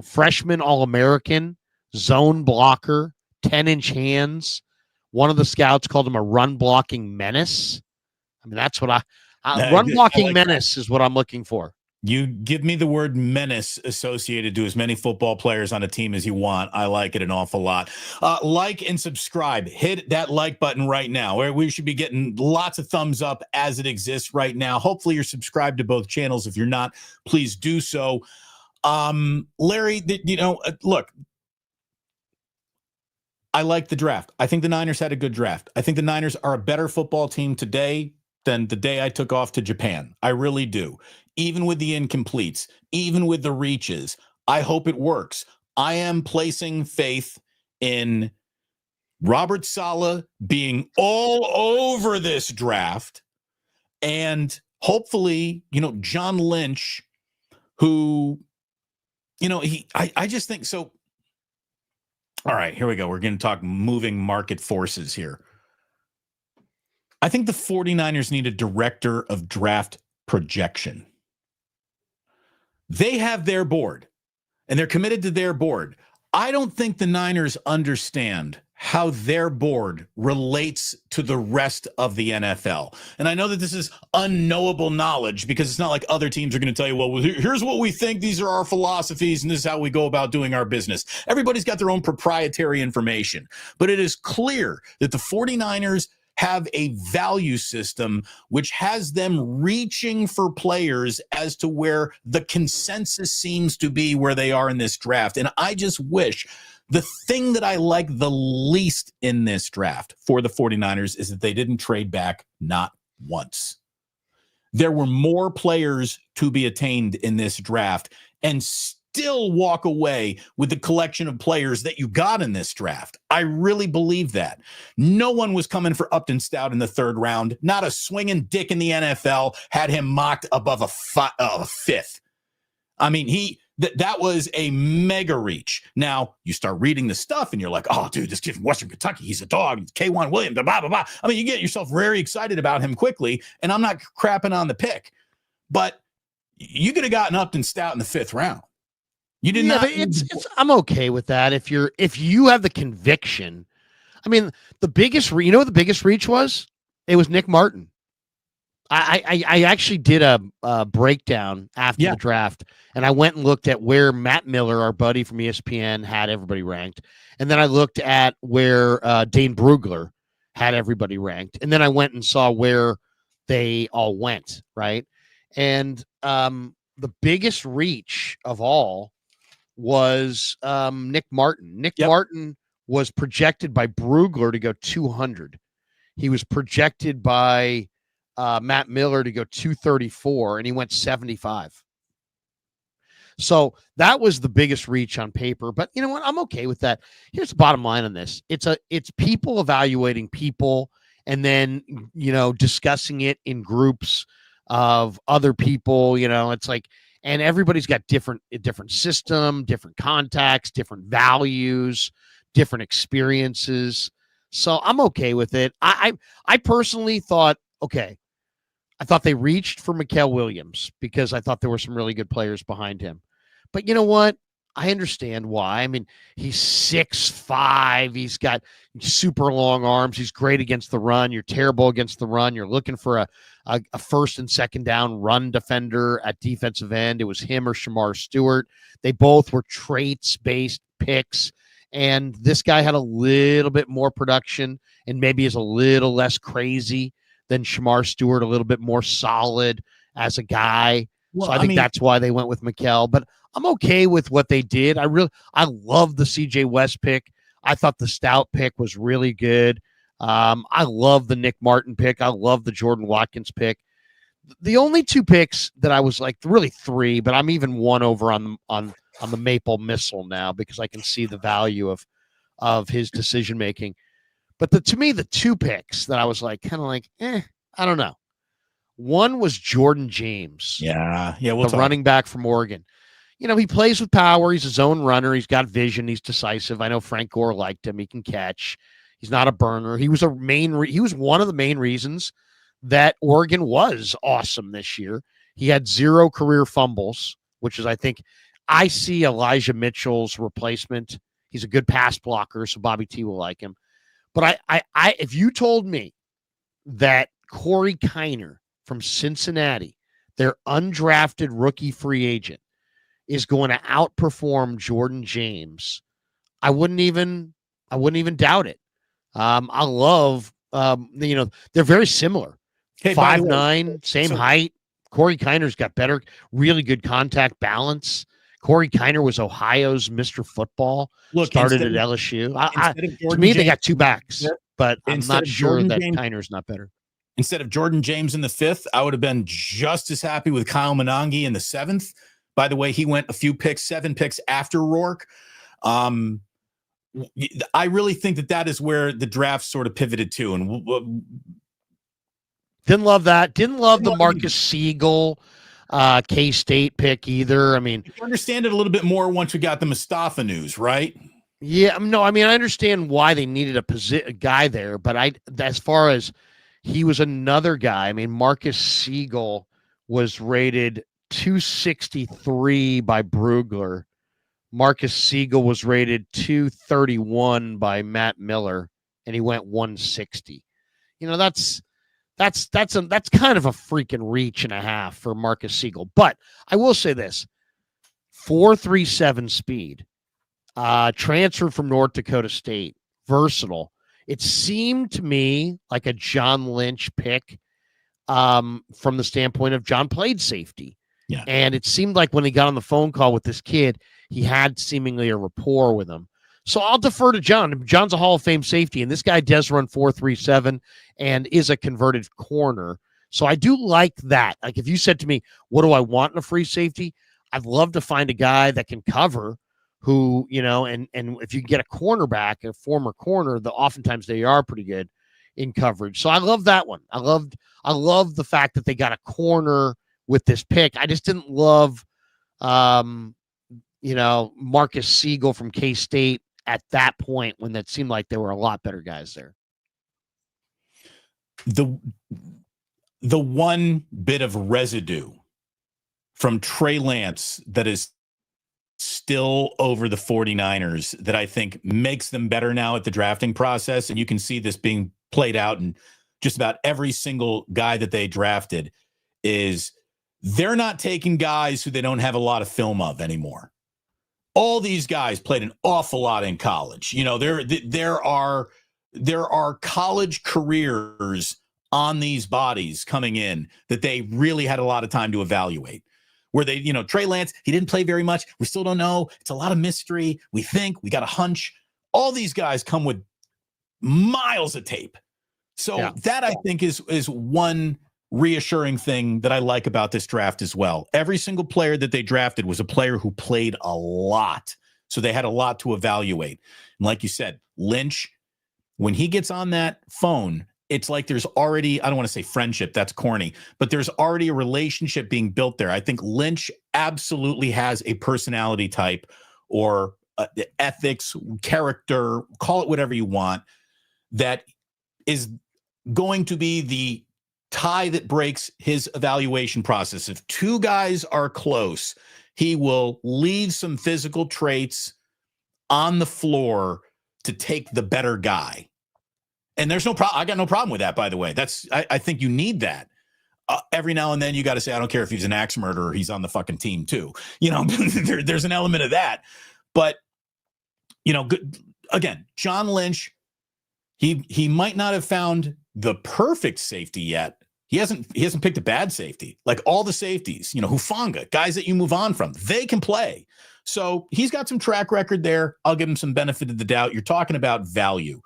freshman All-American, zone blocker, 10-inch hands. One of the scouts called him a run-blocking menace. I mean, that's what run-blocking menace is what I'm looking for. You give me the word menace associated to as many football players on a team as you want. I like it an awful lot. Like and subscribe. Hit that like button right now. We should be getting lots of thumbs up as it exists right now. Hopefully you're subscribed to both channels. If you're not, please do so. Larry, look, I like the draft. I think the Niners had a good draft. I think the Niners are a better football team today than the day I took off to Japan. I really do. Even with the incompletes, even with the reaches, I hope it works. I am placing faith in Robert Saleh being all over this draft, and hopefully, John Lynch, who, I just think so. All right, here we go. We're going to talk moving market forces here. I think the 49ers need a director of draft projection. They have their board, and they're committed to their board. I don't think the Niners understand how their board relates to the rest of the NFL. And I know that this is unknowable knowledge because it's not like other teams are going to tell you, well, here's what we think. These are our philosophies, and this is how we go about doing our business. Everybody's got their own proprietary information. But it is clear that the 49ers have a value system which has them reaching for players as to where the consensus seems to be where they are in this draft. And I just wish the thing that I like the least in this draft for the 49ers is that they didn't trade back not once. There were more players to be attained in this draft and still walk away with the collection of players that you got in this draft. I really believe that. No one was coming for Upton Stout in the 3rd round. Not a swinging dick in the NFL had him mocked above a 5th. I mean, that was a mega reach. Now, you start reading the stuff and you're like, oh, dude, this kid from Western Kentucky, he's a dog. He's K1 Williams, blah, blah, blah. I mean, you get yourself very excited about him quickly, and I'm not crapping on the pick. But you could have gotten Upton Stout in the 5th round. You did not. I'm okay with that. If you have the conviction. I mean, the biggest what the biggest reach was? It was Nick Martin. I actually did a breakdown after the draft, and I went and looked at where Matt Miller, our buddy from ESPN, had everybody ranked, and then I looked at where Dane Brugler had everybody ranked, and then I went and saw where they all went, right? And the biggest reach of all was Nick Martin. Nick Yep. Martin was projected by Brugler to go 200. He was projected by Matt Miller to go 234, and he went 75. So that was the biggest reach on paper. But you know what? I'm okay with that. Here's the bottom line on this. It's people evaluating people and then, discussing it in groups of other people. It's like, and everybody's got different system, different contacts, different values, different experiences. So I'm okay with it. I personally thought, okay, I thought they reached for Mikael Williams because I thought there were some really good players behind him. But you know what? I understand why. I mean, he's 6'5". He's got super long arms. He's great against the run. You're terrible against the run. You're looking for a first and second down run defender at defensive end. It was him or Shamar Stewart. They both were traits-based picks. And this guy had a little bit more production and maybe is a little less crazy than Shamar Stewart, a little bit more solid as a guy. Well, so I think that's why they went with Mikael. But I'm okay with what they did. I love the CJ West pick. I thought the Stout pick was really good. I love the Nick Martin pick. I love the Jordan Watkins pick. The only two picks that I was like, really three, but I'm even one over on the Maple Missile now because I can see the value of his decision making. But to me, the two picks that I was like, kind of like, I don't know. One was Jordan James. Yeah. The running back from Oregon. He plays with power. He's his own runner. He's got vision. He's decisive. I know Frank Gore liked him. He can catch. He's not a burner. He was he was one of the main reasons that Oregon was awesome this year. He had 0 career fumbles, which is, I see Elijah Mitchell's replacement. He's a good pass blocker, so Bobby T will like him. But I if you told me that Corey Kiner from Cincinnati, their undrafted rookie free agent, is going to outperform Jordan James, I wouldn't even doubt it. I love, they're very similar. Hey, 5'9", same height. Corey Kiner's got better, really good contact balance. Corey Kiner was Ohio's Mr. Football. Started at LSU. To me, they got two backs, but I'm not sure that Kiner's not better. Instead of Jordan James in the 5th, I would have been just as happy with Kyle Monange in the 7th. By the way, he went a few picks, 7 picks after Rourke. I really think that is where the draft sort of pivoted to. And didn't love that. Didn't love the Marcus Siegel K-State pick either. I mean, you understand it a little bit more once we got the Mustafa news, right? Yeah, no, I mean, I understand why they needed a guy there, but as far as he was another guy, I mean, Marcus Siegel was rated 263 by Brugler. Marcus Siegel was rated 231 by Matt Miller, and he went 160. That's kind of a freaking reach and a half for Marcus Siegel. But I will say this: 4.37 speed, transferred from North Dakota State, versatile. It seemed to me like a John Lynch pick, from the standpoint of John played safety. Yeah. And it seemed like when he got on the phone call with this kid, he had seemingly a rapport with him. So I'll defer to John. John's a Hall of Fame safety, and this guy does run 4.37 and is a converted corner. So I do like that. Like, if you said to me, what do I want in a free safety? I'd love to find a guy that can cover, who, and if you can get a cornerback, a former corner, oftentimes they are pretty good in coverage. So I love that one. I love the fact that they got a corner with this pick. I just didn't love, Marcus Siegel from K-State at that point, when that seemed like there were a lot better guys there. The one bit of residue from Trey Lance that is still over the 49ers that I think makes them better now at the drafting process, and you can see this being played out in just about every single guy that they drafted, is they're not taking guys who they don't have a lot of film of anymore. All these guys played an awful lot in college. There are college careers on these bodies coming in that they really had a lot of time to evaluate. where they, Trey Lance, he didn't play very much. We still don't know. It's a lot of mystery. We think, we got a hunch. All these guys come with miles of tape. So that I think is one reassuring thing that I like about this draft as well. Every single player that they drafted was a player who played a lot. So they had a lot to evaluate. And like you said, Lynch, when he gets on that phone, it's like there's already, I don't want to say friendship, that's corny, but there's already a relationship being built there. I think Lynch absolutely has a personality type or ethics, character, call it whatever you want, that is going to be the tie that breaks his evaluation process. If two guys are close, he will leave some physical traits on the floor to take the better guy. And there's no problem. I got no problem with that, by the way. I think you need that. Every now and then you got to say, I don't care if he's an axe murderer, he's on the fucking team too. There's an element of that. But, again, John Lynch, he might not have found the perfect safety yet. He hasn't picked a bad safety. Like all the safeties, Hufanga, guys that you move on from, they can play. So he's got some track record there. I'll give him some benefit of the doubt. You're talking about value.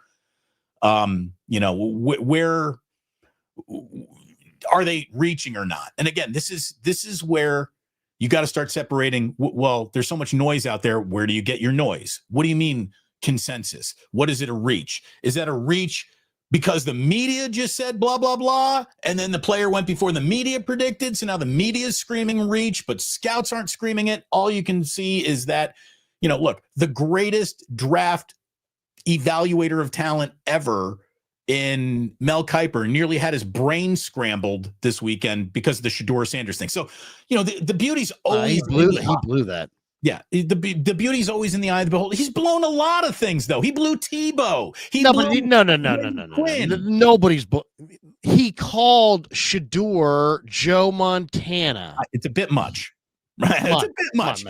Where are they reaching or not? And again, this is where you got to start separating. Well, there's so much noise out there. Where do you get your noise? What do you mean consensus? What is it a reach? Is that a reach because the media just said blah, blah, blah, and then the player went before the media predicted, so now the media is screaming reach, but scouts aren't screaming it? All you can see is that, look, the greatest draft evaluator of talent ever in Mel Kiper nearly had his brain scrambled this weekend because of the Shedeur Sanders thing. So, the beauty's always he blew that. Yeah, the beauty's always in the eye of the beholder. He's blown a lot of things, though. He blew Tebow. No. Nobody's. He called Shedeur Joe Montana. It's a bit much. Right? It's a bit much.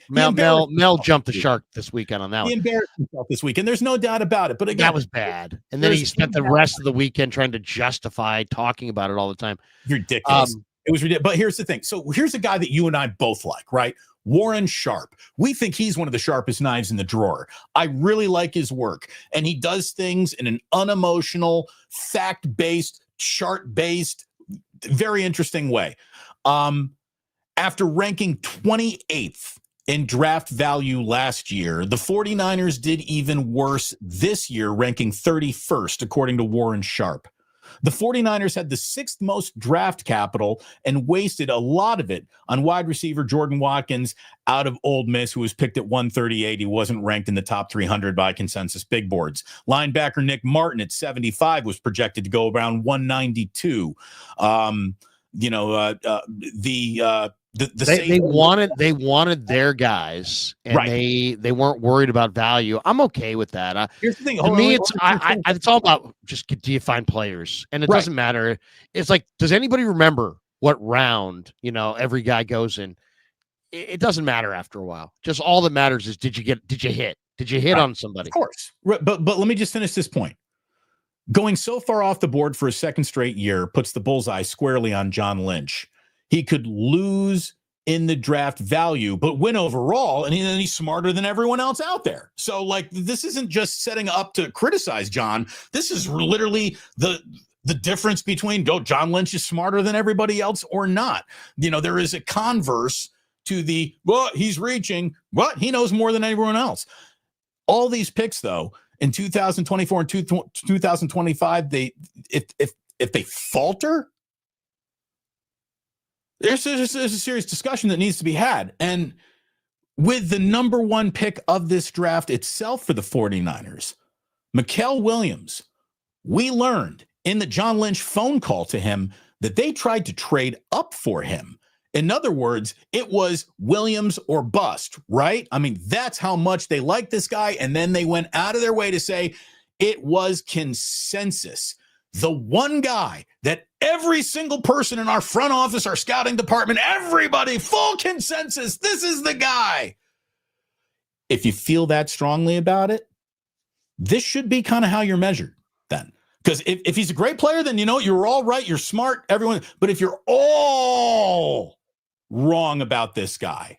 Mel jumped the shark this weekend on that one. He embarrassed himself this weekend. There's no doubt about it. But again, that was bad. And then he spent the rest of the weekend trying to justify talking about it all the time. Ridiculous. It was ridiculous. But here's the thing. So here's a guy that you and I both like, right? Warren Sharp. We think he's one of the sharpest knives in the drawer. I really like his work. And he does things in an unemotional, fact-based, chart-based, very interesting way. After ranking 28th in draft value last year, the 49ers did even worse this year, ranking 31st, according to Warren Sharp. The 49ers had the 6th most draft capital and wasted a lot of it on wide receiver Jordan Watkins out of Ole Miss, who was picked at 138. He wasn't ranked in the top 300 by consensus big boards. Linebacker Nick Martin at 75 was projected to go around 192. They wanted their guys, and right. they weren't worried about value. I'm okay with that. Here's the thing. To me, it's all about just do you find players, and it doesn't matter. It's like, does anybody remember what round every guy goes in? It doesn't matter after a while. Just all that matters is did you hit on somebody? Of course, but let me just finish this point. Going so far off the board for a second straight year puts the bullseye squarely on John Lynch. He could lose in the draft value, but win overall, and then he's smarter than everyone else out there. So, this isn't just setting up to criticize John. This is literally the difference between John Lynch is smarter than everybody else or not. There is a converse to the, he's reaching, he knows more than everyone else. All these picks, though, in 2024 and 2025, if they falter, there's a serious discussion that needs to be had. And with the number one pick of this draft itself for the 49ers, Mikael Williams, we learned in the John Lynch phone call to him that they tried to trade up for him. In other words, it was Williams or bust, right? I mean, that's how much they liked this guy. And then they went out of their way to say it was consensus. The one guy that every single person in our front office, our scouting department, everybody, full consensus, this is the guy. If you feel that strongly about it, this should be kind of how you're measured then. Because if he's a great player, then you're all right, you're smart, everyone. But if you're all wrong about this guy,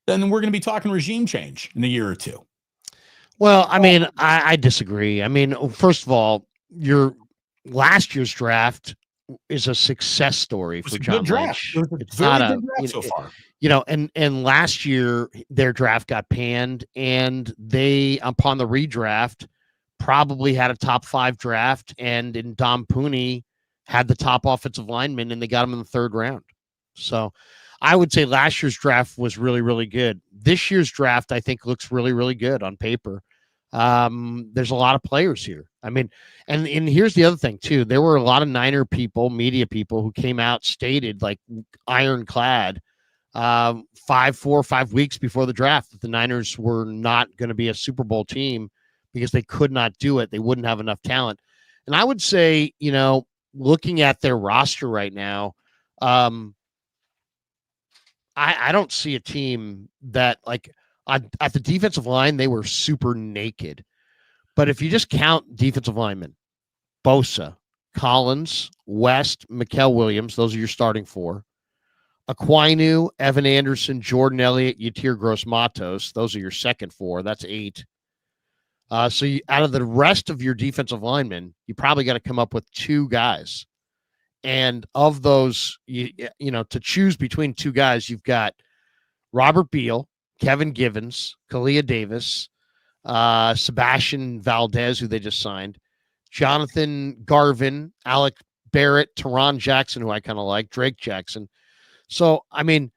then we're going to be talking regime change in a year or two. Well, I mean, I disagree. I mean, first of all, your last year's draft is a success story for John Lynch. It was a It's very not good draft so far. And last year their draft got panned, and they, upon the redraft, probably had a top 5 draft, and in Dom Pooney had the top offensive lineman, and they got him in the 3rd round. So I would say last year's draft was really, really good. This year's draft, I think, looks really, really good on paper. There's a lot of players here. I mean, and here's the other thing too. There were a lot of Niner people, media people, who came out, stated like ironclad 4 or 5 weeks before the draft that the Niners were not going to be a Super Bowl team because they could not do it. They wouldn't have enough talent. And I would say, looking at their roster right now, I don't see a team that, like, at the defensive line, they were super naked. But if you just count defensive linemen, Bosa, Collins, West, Mikael Williams, those are your starting 4. Aquinu, Evan Anderson, Jordan Elliott, Yatir Gross-Matos, those are your second 4. That's 8. So out of the rest of your defensive linemen, you probably got to come up with 2 guys. And of those, to choose between 2 guys, you've got Robert Beal, Kevin Givens, Kalia Davis, Sebastian Valdez, who they just signed, Jonathan Garvin, Alec Barrett, Teron Jackson, who I kind of like, Drake Jackson. So, I mean,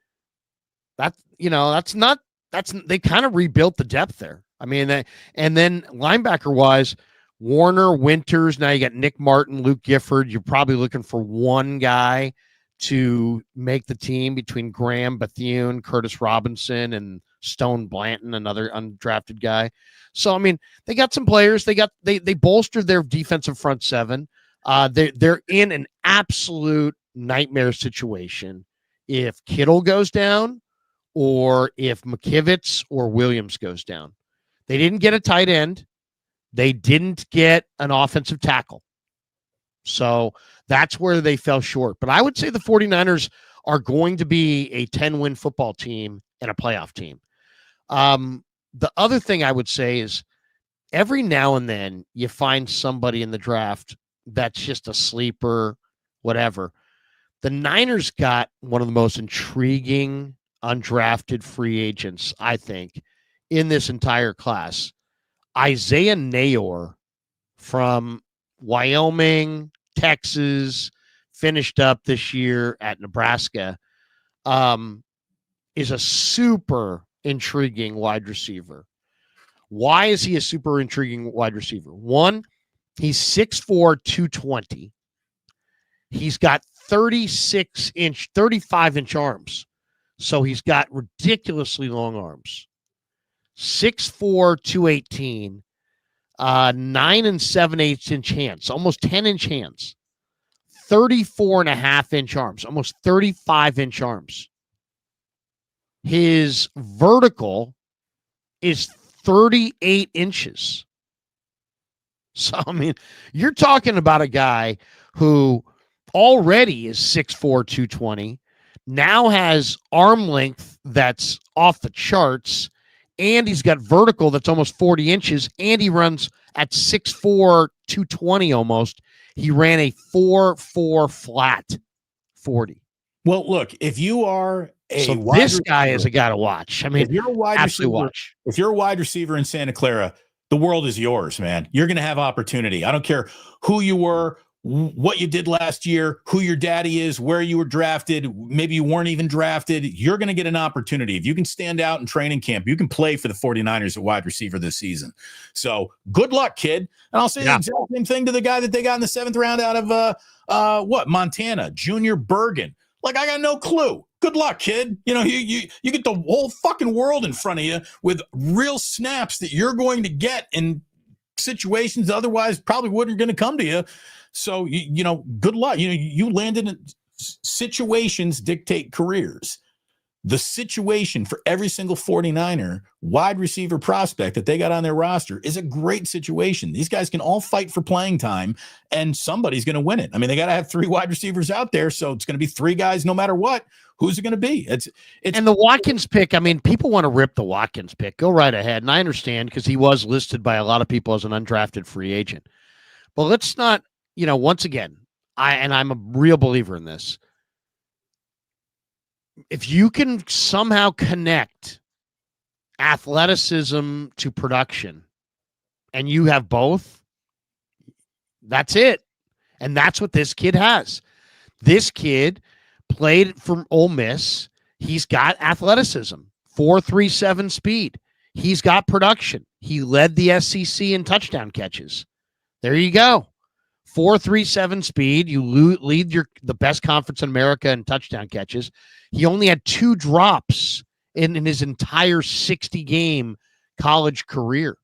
they kind of rebuilt the depth there. I mean, and then linebacker wise, Warner, Winters, now you got Nick Martin, Luke Gifford. You're probably looking for one guy to make the team between Graham Bethune, Curtis Robinson, and Stone Blanton, another undrafted guy. So, I mean, they got some players. They bolstered their defensive front 7. They're in an absolute nightmare situation if Kittle goes down or if McKivitz or Williams goes down. They didn't get a tight end. They didn't get an offensive tackle. So that's where they fell short. But I would say the 49ers are going to be a 10-win football team and a playoff team. The other thing I would say is every now and then you find somebody in the draft that's just a sleeper, whatever. The Niners got one of the most intriguing undrafted free agents, I think, in this entire class. Isaiah Nayor from Wyoming, Texas, finished up this year at Nebraska, is a super intriguing wide receiver. Why is he a super intriguing wide receiver? One, he's 6'4", 220. He's got 35-inch arms. So he's got ridiculously long arms. 6'4", 218, 9 7/8 inch hands, almost 10-inch hands, 34.5-inch arms, almost 35-inch arms. His vertical is 38 inches. So, I mean, you're talking about a guy who already is 6'4", 220, now has arm length that's off the charts, and he's got vertical that's almost 40 inches, and he runs at 6'4", 220 almost. He ran a 4.4 flat 40. Well, look, if you are this guy is a guy to watch. I mean, if you're a wide receiver, watch. If you're a wide receiver in Santa Clara, the world is yours, man. You're going to have opportunity. I don't care who you were, what you did last year, who your daddy is, where you were drafted, maybe you weren't even drafted. You're going to get an opportunity. If you can stand out in training camp, you can play for the 49ers at wide receiver this season. So good luck, kid. And I'll say the exact same thing to the guy that they got in the 7th round out of Montana, Junior Bergen. Like, I got no clue. Good luck, kid. You know, you get the whole fucking world in front of you with real snaps that you're going to get in situations that otherwise probably wouldn't going to come to you. So, you know, good luck. You know, you landed in situations dictate careers. the situation for every single 49er wide receiver prospect that they got on their roster is a great situation. These guys can all fight for playing time, and somebody's going to win it. I mean, they got to have 3 wide receivers out there, so it's going to be 3 guys no matter what. Who's it going to be? It's and the Watkins pick. I mean, people want to rip the Watkins pick. Go right ahead, and I understand because he was listed by a lot of people as an undrafted free agent. But let's not, once again, I'm a real believer in this. If you can somehow connect athleticism to production and you have both, that's it. And that's what this kid has. This kid played for Ole Miss. He's got athleticism, 4.37 speed. He's got production. He led the SEC in touchdown catches. There you go. 4.37 speed. You lead the best conference in America in touchdown catches. He only had 2 drops in his entire 60-game college career.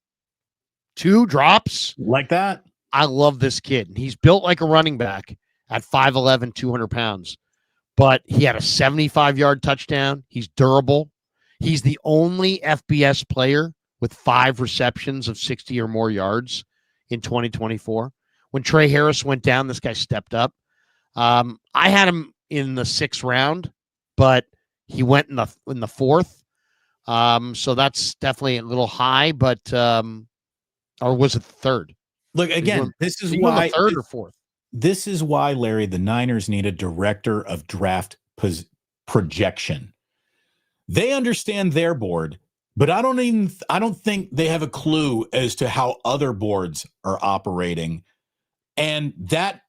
2 drops. Like that? I love this kid. He's built like a running back at 5'11", 200 pounds. But he had a 75-yard touchdown. He's durable. He's the only FBS player with 5 receptions of 60 or more yards in 2024. When Trey Harris went down, this guy stepped up. I had him in the 6th round, but he went in the 4th. So that's definitely a little high, but or was it 3rd? Look, again, this is why 3rd or 4th. This is why, Larry, the Niners need a director of draft projection. They understand their board, but I don't think they have a clue as to how other boards are operating. And that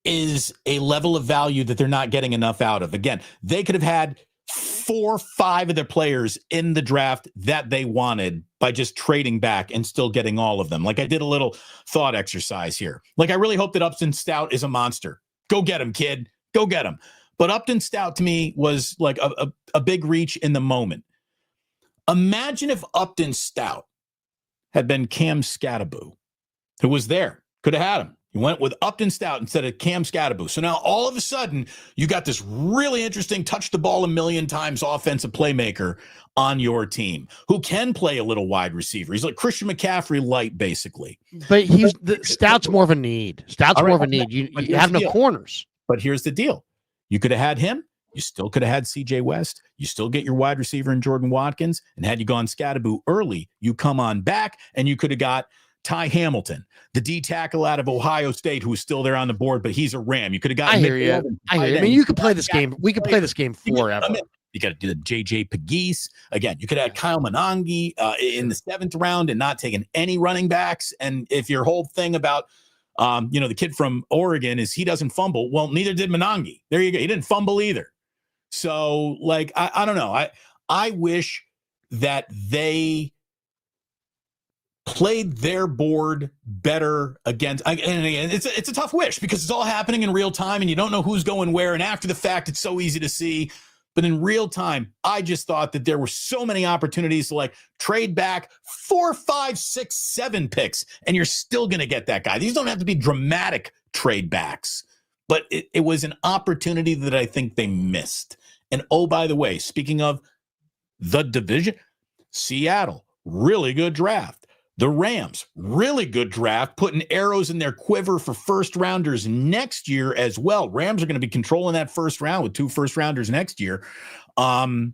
is a level of value that they're not getting enough out of. Again, they could have had 4 or 5 of their players in the draft that they wanted by just trading back and still getting all of them. Like, I did a little thought exercise here. Like, I really hope that Upton Stout is a monster. Go get him, kid. Go get him. But Upton Stout to me was like a big reach in the moment. Imagine if Upton Stout had been Cam Scatterbo, who was there. Could have had him. He went with Upton Stout instead of Cam Scatterbo. So now all of a sudden, you got this really interesting touch the ball a million times offensive playmaker on your team who can play a little wide receiver. He's like Christian McCaffrey light, basically. But Stout's more of a need. Stout's more of a need. You have no corners. But here's the deal. You could have had him. You still could have had CJ West. You still get your wide receiver in Jordan Watkins. And had you gone Scatterbo early, you come on back and you could have got Ty Hamilton, the D tackle out of Ohio State, who's still there on the board, but he's a Ram. You could have gotten. I hear you. I mean, you could play this game. We could play this game forever. You got to do the JJ Pegues again. You could have Kyle Monangi in the 7th round and not taking any running backs. And if your whole thing about, the kid from Oregon is he doesn't fumble, well, neither did Monangi. There you go. He didn't fumble either. So, like, I don't know. I wish that they played their board better against. And it's a tough wish because it's all happening in real time and you don't know who's going where. And after the fact, it's so easy to see. But in real time, I just thought that there were so many opportunities to like trade back 4, 5, 6, 7 picks, and you're still going to get that guy. These don't have to be dramatic trade backs, but it was an opportunity that I think they missed. And oh, by the way, speaking of the division, Seattle, really good draft. The Rams, really good draft, putting arrows in their quiver for first rounders next year as well. Rams are going to be controlling that first round with 2 first rounders next year. The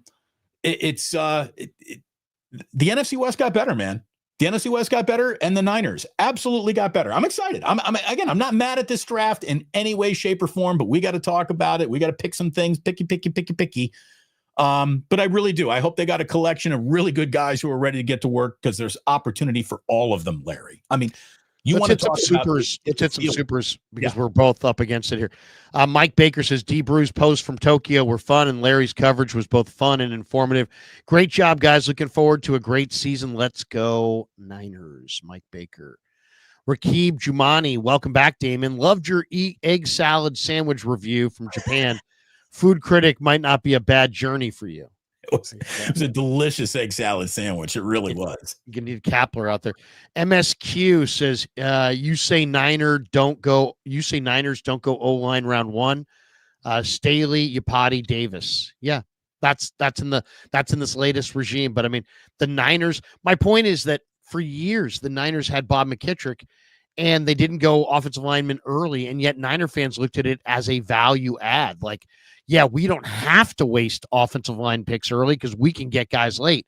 NFC West got better, man. The NFC West got better, and the Niners absolutely got better. I'm excited. I'm not mad at this draft in any way, shape, or form, but we got to talk about it. We got to pick some things, picky. But I really do. I hope they got a collection of really good guys who are ready to get to work because there's opportunity for all of them, Larry. I mean, let's hit some supers. Let's hit some supers because we're both up against it here. Mike Baker says D. Brew's posts from Tokyo were fun, and Larry's coverage was both fun and informative. Great job, guys. Looking forward to a great season. Let's go Niners. Mike Baker. Rakib Jumani, welcome back, Damon. Loved your egg salad sandwich review from Japan. Food critic might not be a bad journey for you. It was a delicious egg salad sandwich. It really was. You need Kapler out there. MSQ says, you say Niners don't go O-line round 1. Staley, Yapati, Davis. Yeah. That's in this latest regime. But I mean, the Niners. My point is that for years the Niners had Bob McKittrick, and they didn't go offensive lineman early, and yet Niner fans looked at it as a value add. Like, yeah, we don't have to waste offensive line picks early because we can get guys late.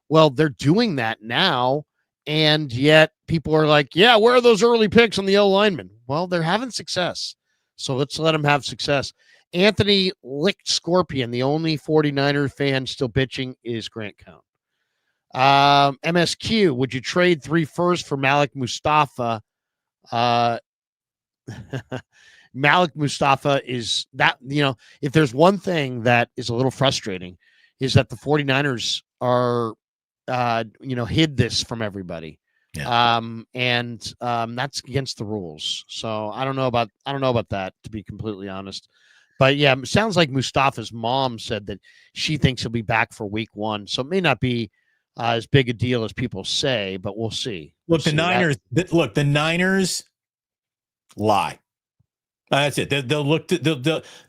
Well, they're doing that now, and yet people are like, yeah, where are those early picks on the O linemen? Well, they're having success, so let's let them have success. Anthony Licked Scorpion, the only 49er fan still bitching is Grant Cohn. MSQ, would you trade 3 firsts for Malik Mustafa? Malik Mustafa is that, if there's one thing that is a little frustrating is that the 49ers are, hid this from everybody. Yeah. That's against the rules. So I don't know about that, to be completely honest. But yeah, it sounds like Mustafa's mom said that she thinks he'll be back for week 1. So it may not be as big a deal as people say, but we'll see. Look, the Niners lie. That's it.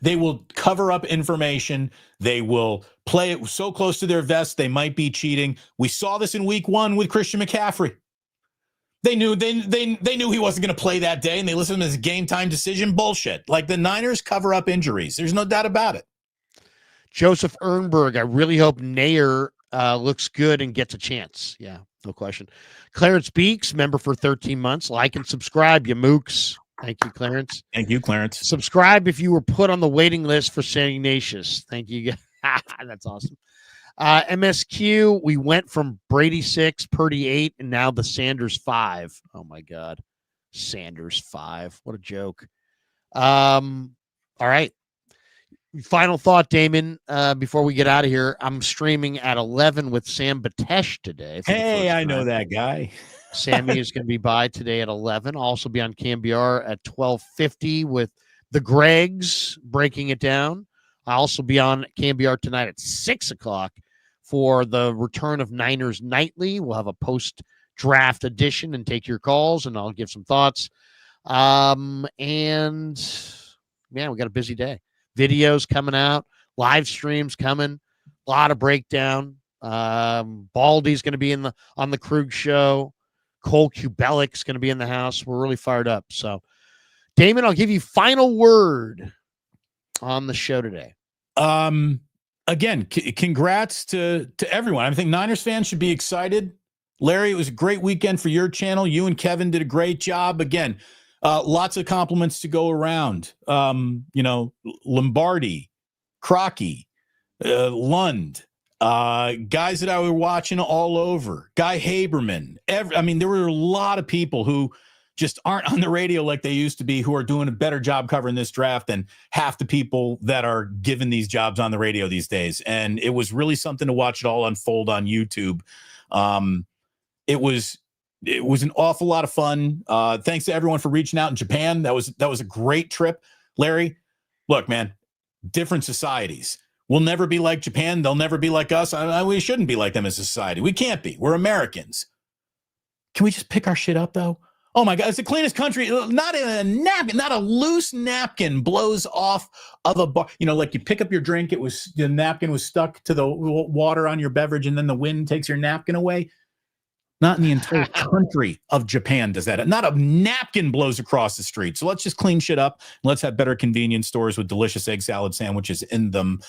They will cover up information. They will play it so close to their vest they might be cheating. We saw this in week 1 with Christian McCaffrey. They knew he wasn't going to play that day, and they listened to his game time decision bullshit. Like, the Niners cover up injuries. There's no doubt about it. Joseph Ernberg, I really hope Nair looks good and gets a chance. Yeah, no question. Clarence Beeks, member for 13 months. Like and subscribe, you mooks. Thank you, Clarence. Thank you, Clarence. Subscribe if you were put on the waiting list for St. Ignatius. Thank you. That's awesome. MSQ, we went from Brady 6, Purdy 8, and now the Sanders 5. Oh, my God. Sanders 5. What a joke. All right. Final thought, Damon, before we get out of here. I'm streaming at 11 with Sam Batesh today. Hey, I know that guy. Sammy is going to be by today at 11. I'll also be on CamBR at 12:50 with the Gregs breaking it down. I'll also be on CamBR tonight at 6 o'clock for the return of Niners Nightly. We'll have a post-draft edition and take your calls, and I'll give some thoughts. And, man, we got a busy day. Videos coming out, live streams coming, a lot of breakdown. Baldy's going to be on the Krug show. Cole Kubelik's going to be in the house. We're really fired up. So, Damon, I'll give you final word on the show today. Again, congrats to everyone. I think Niners fans should be excited. Larry, it was a great weekend for your channel. You and Kevin did a great job. Again, lots of compliments to go around. Lombardi, Crocky, Lund, guys that I were watching all over, Guy Haberman. There were a lot of people who just aren't on the radio like they used to be, who are doing a better job covering this draft than half the people that are given these jobs on the radio these days. And it was really something to watch it all unfold on YouTube. It was an awful lot of fun. Thanks to everyone for reaching out in Japan. That was a great trip. Larry, look, man, different societies. We'll never be like Japan. They'll never be like us. We shouldn't be like them as a society. We can't be. We're Americans. Can we just pick our shit up, though? Oh, my God. It's the cleanest country. Not in a napkin. Not a loose napkin blows off of a bar. Like you pick up your drink. The napkin was stuck to the water on your beverage, and then the wind takes your napkin away. Not in the entire country of Japan does that. Not a napkin blows across the street. So let's just clean shit up. And let's have better convenience stores with delicious egg salad sandwiches in them.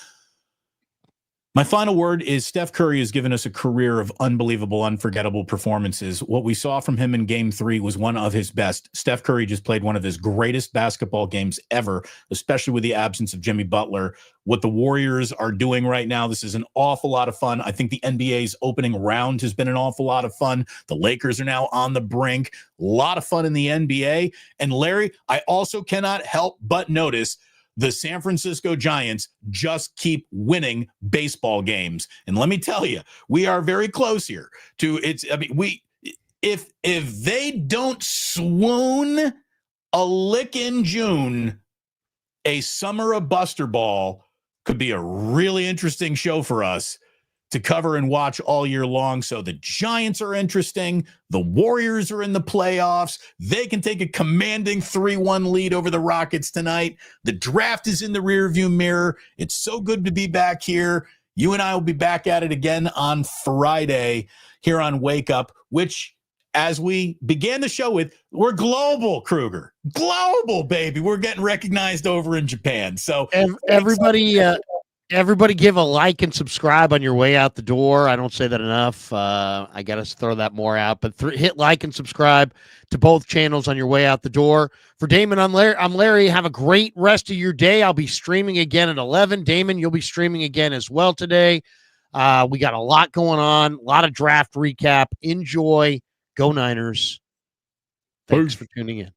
My final word is Steph Curry has given us a career of unbelievable, unforgettable performances. What we saw from him in Game 3 was one of his best. Steph Curry just played one of his greatest basketball games ever, especially with the absence of Jimmy Butler. What the Warriors are doing right now, this is an awful lot of fun. I think the NBA's opening round has been an awful lot of fun. The Lakers are now on the brink. A lot of fun in the NBA. And Larry, I also cannot help but notice the San Francisco Giants just keep winning baseball games. And let me tell you, we are very close here to it's. If they don't swoon a lick in June, a summer of Buster Ball could be a really interesting show for us to cover and watch all year long. So the Giants are interesting. The Warriors are in the playoffs. They can take a commanding 3-1 lead over the Rockets tonight. The draft is in the rearview mirror. It's so good to be back here. You and I will be back at it again on Friday here on Wake Up, which, as we began the show with, we're global, Kruger. Global, baby. We're getting recognized over in Japan. So everybody give a like and subscribe on your way out the door. I don't say that enough. I got to throw that more out, but hit like and subscribe to both channels on your way out the door. For Damon, I'm Larry. Have a great rest of your day. I'll be streaming again at 11. Damon, you'll be streaming again as well today. We got a lot going on, a lot of draft recap. Enjoy. Go Niners. Thanks for tuning in.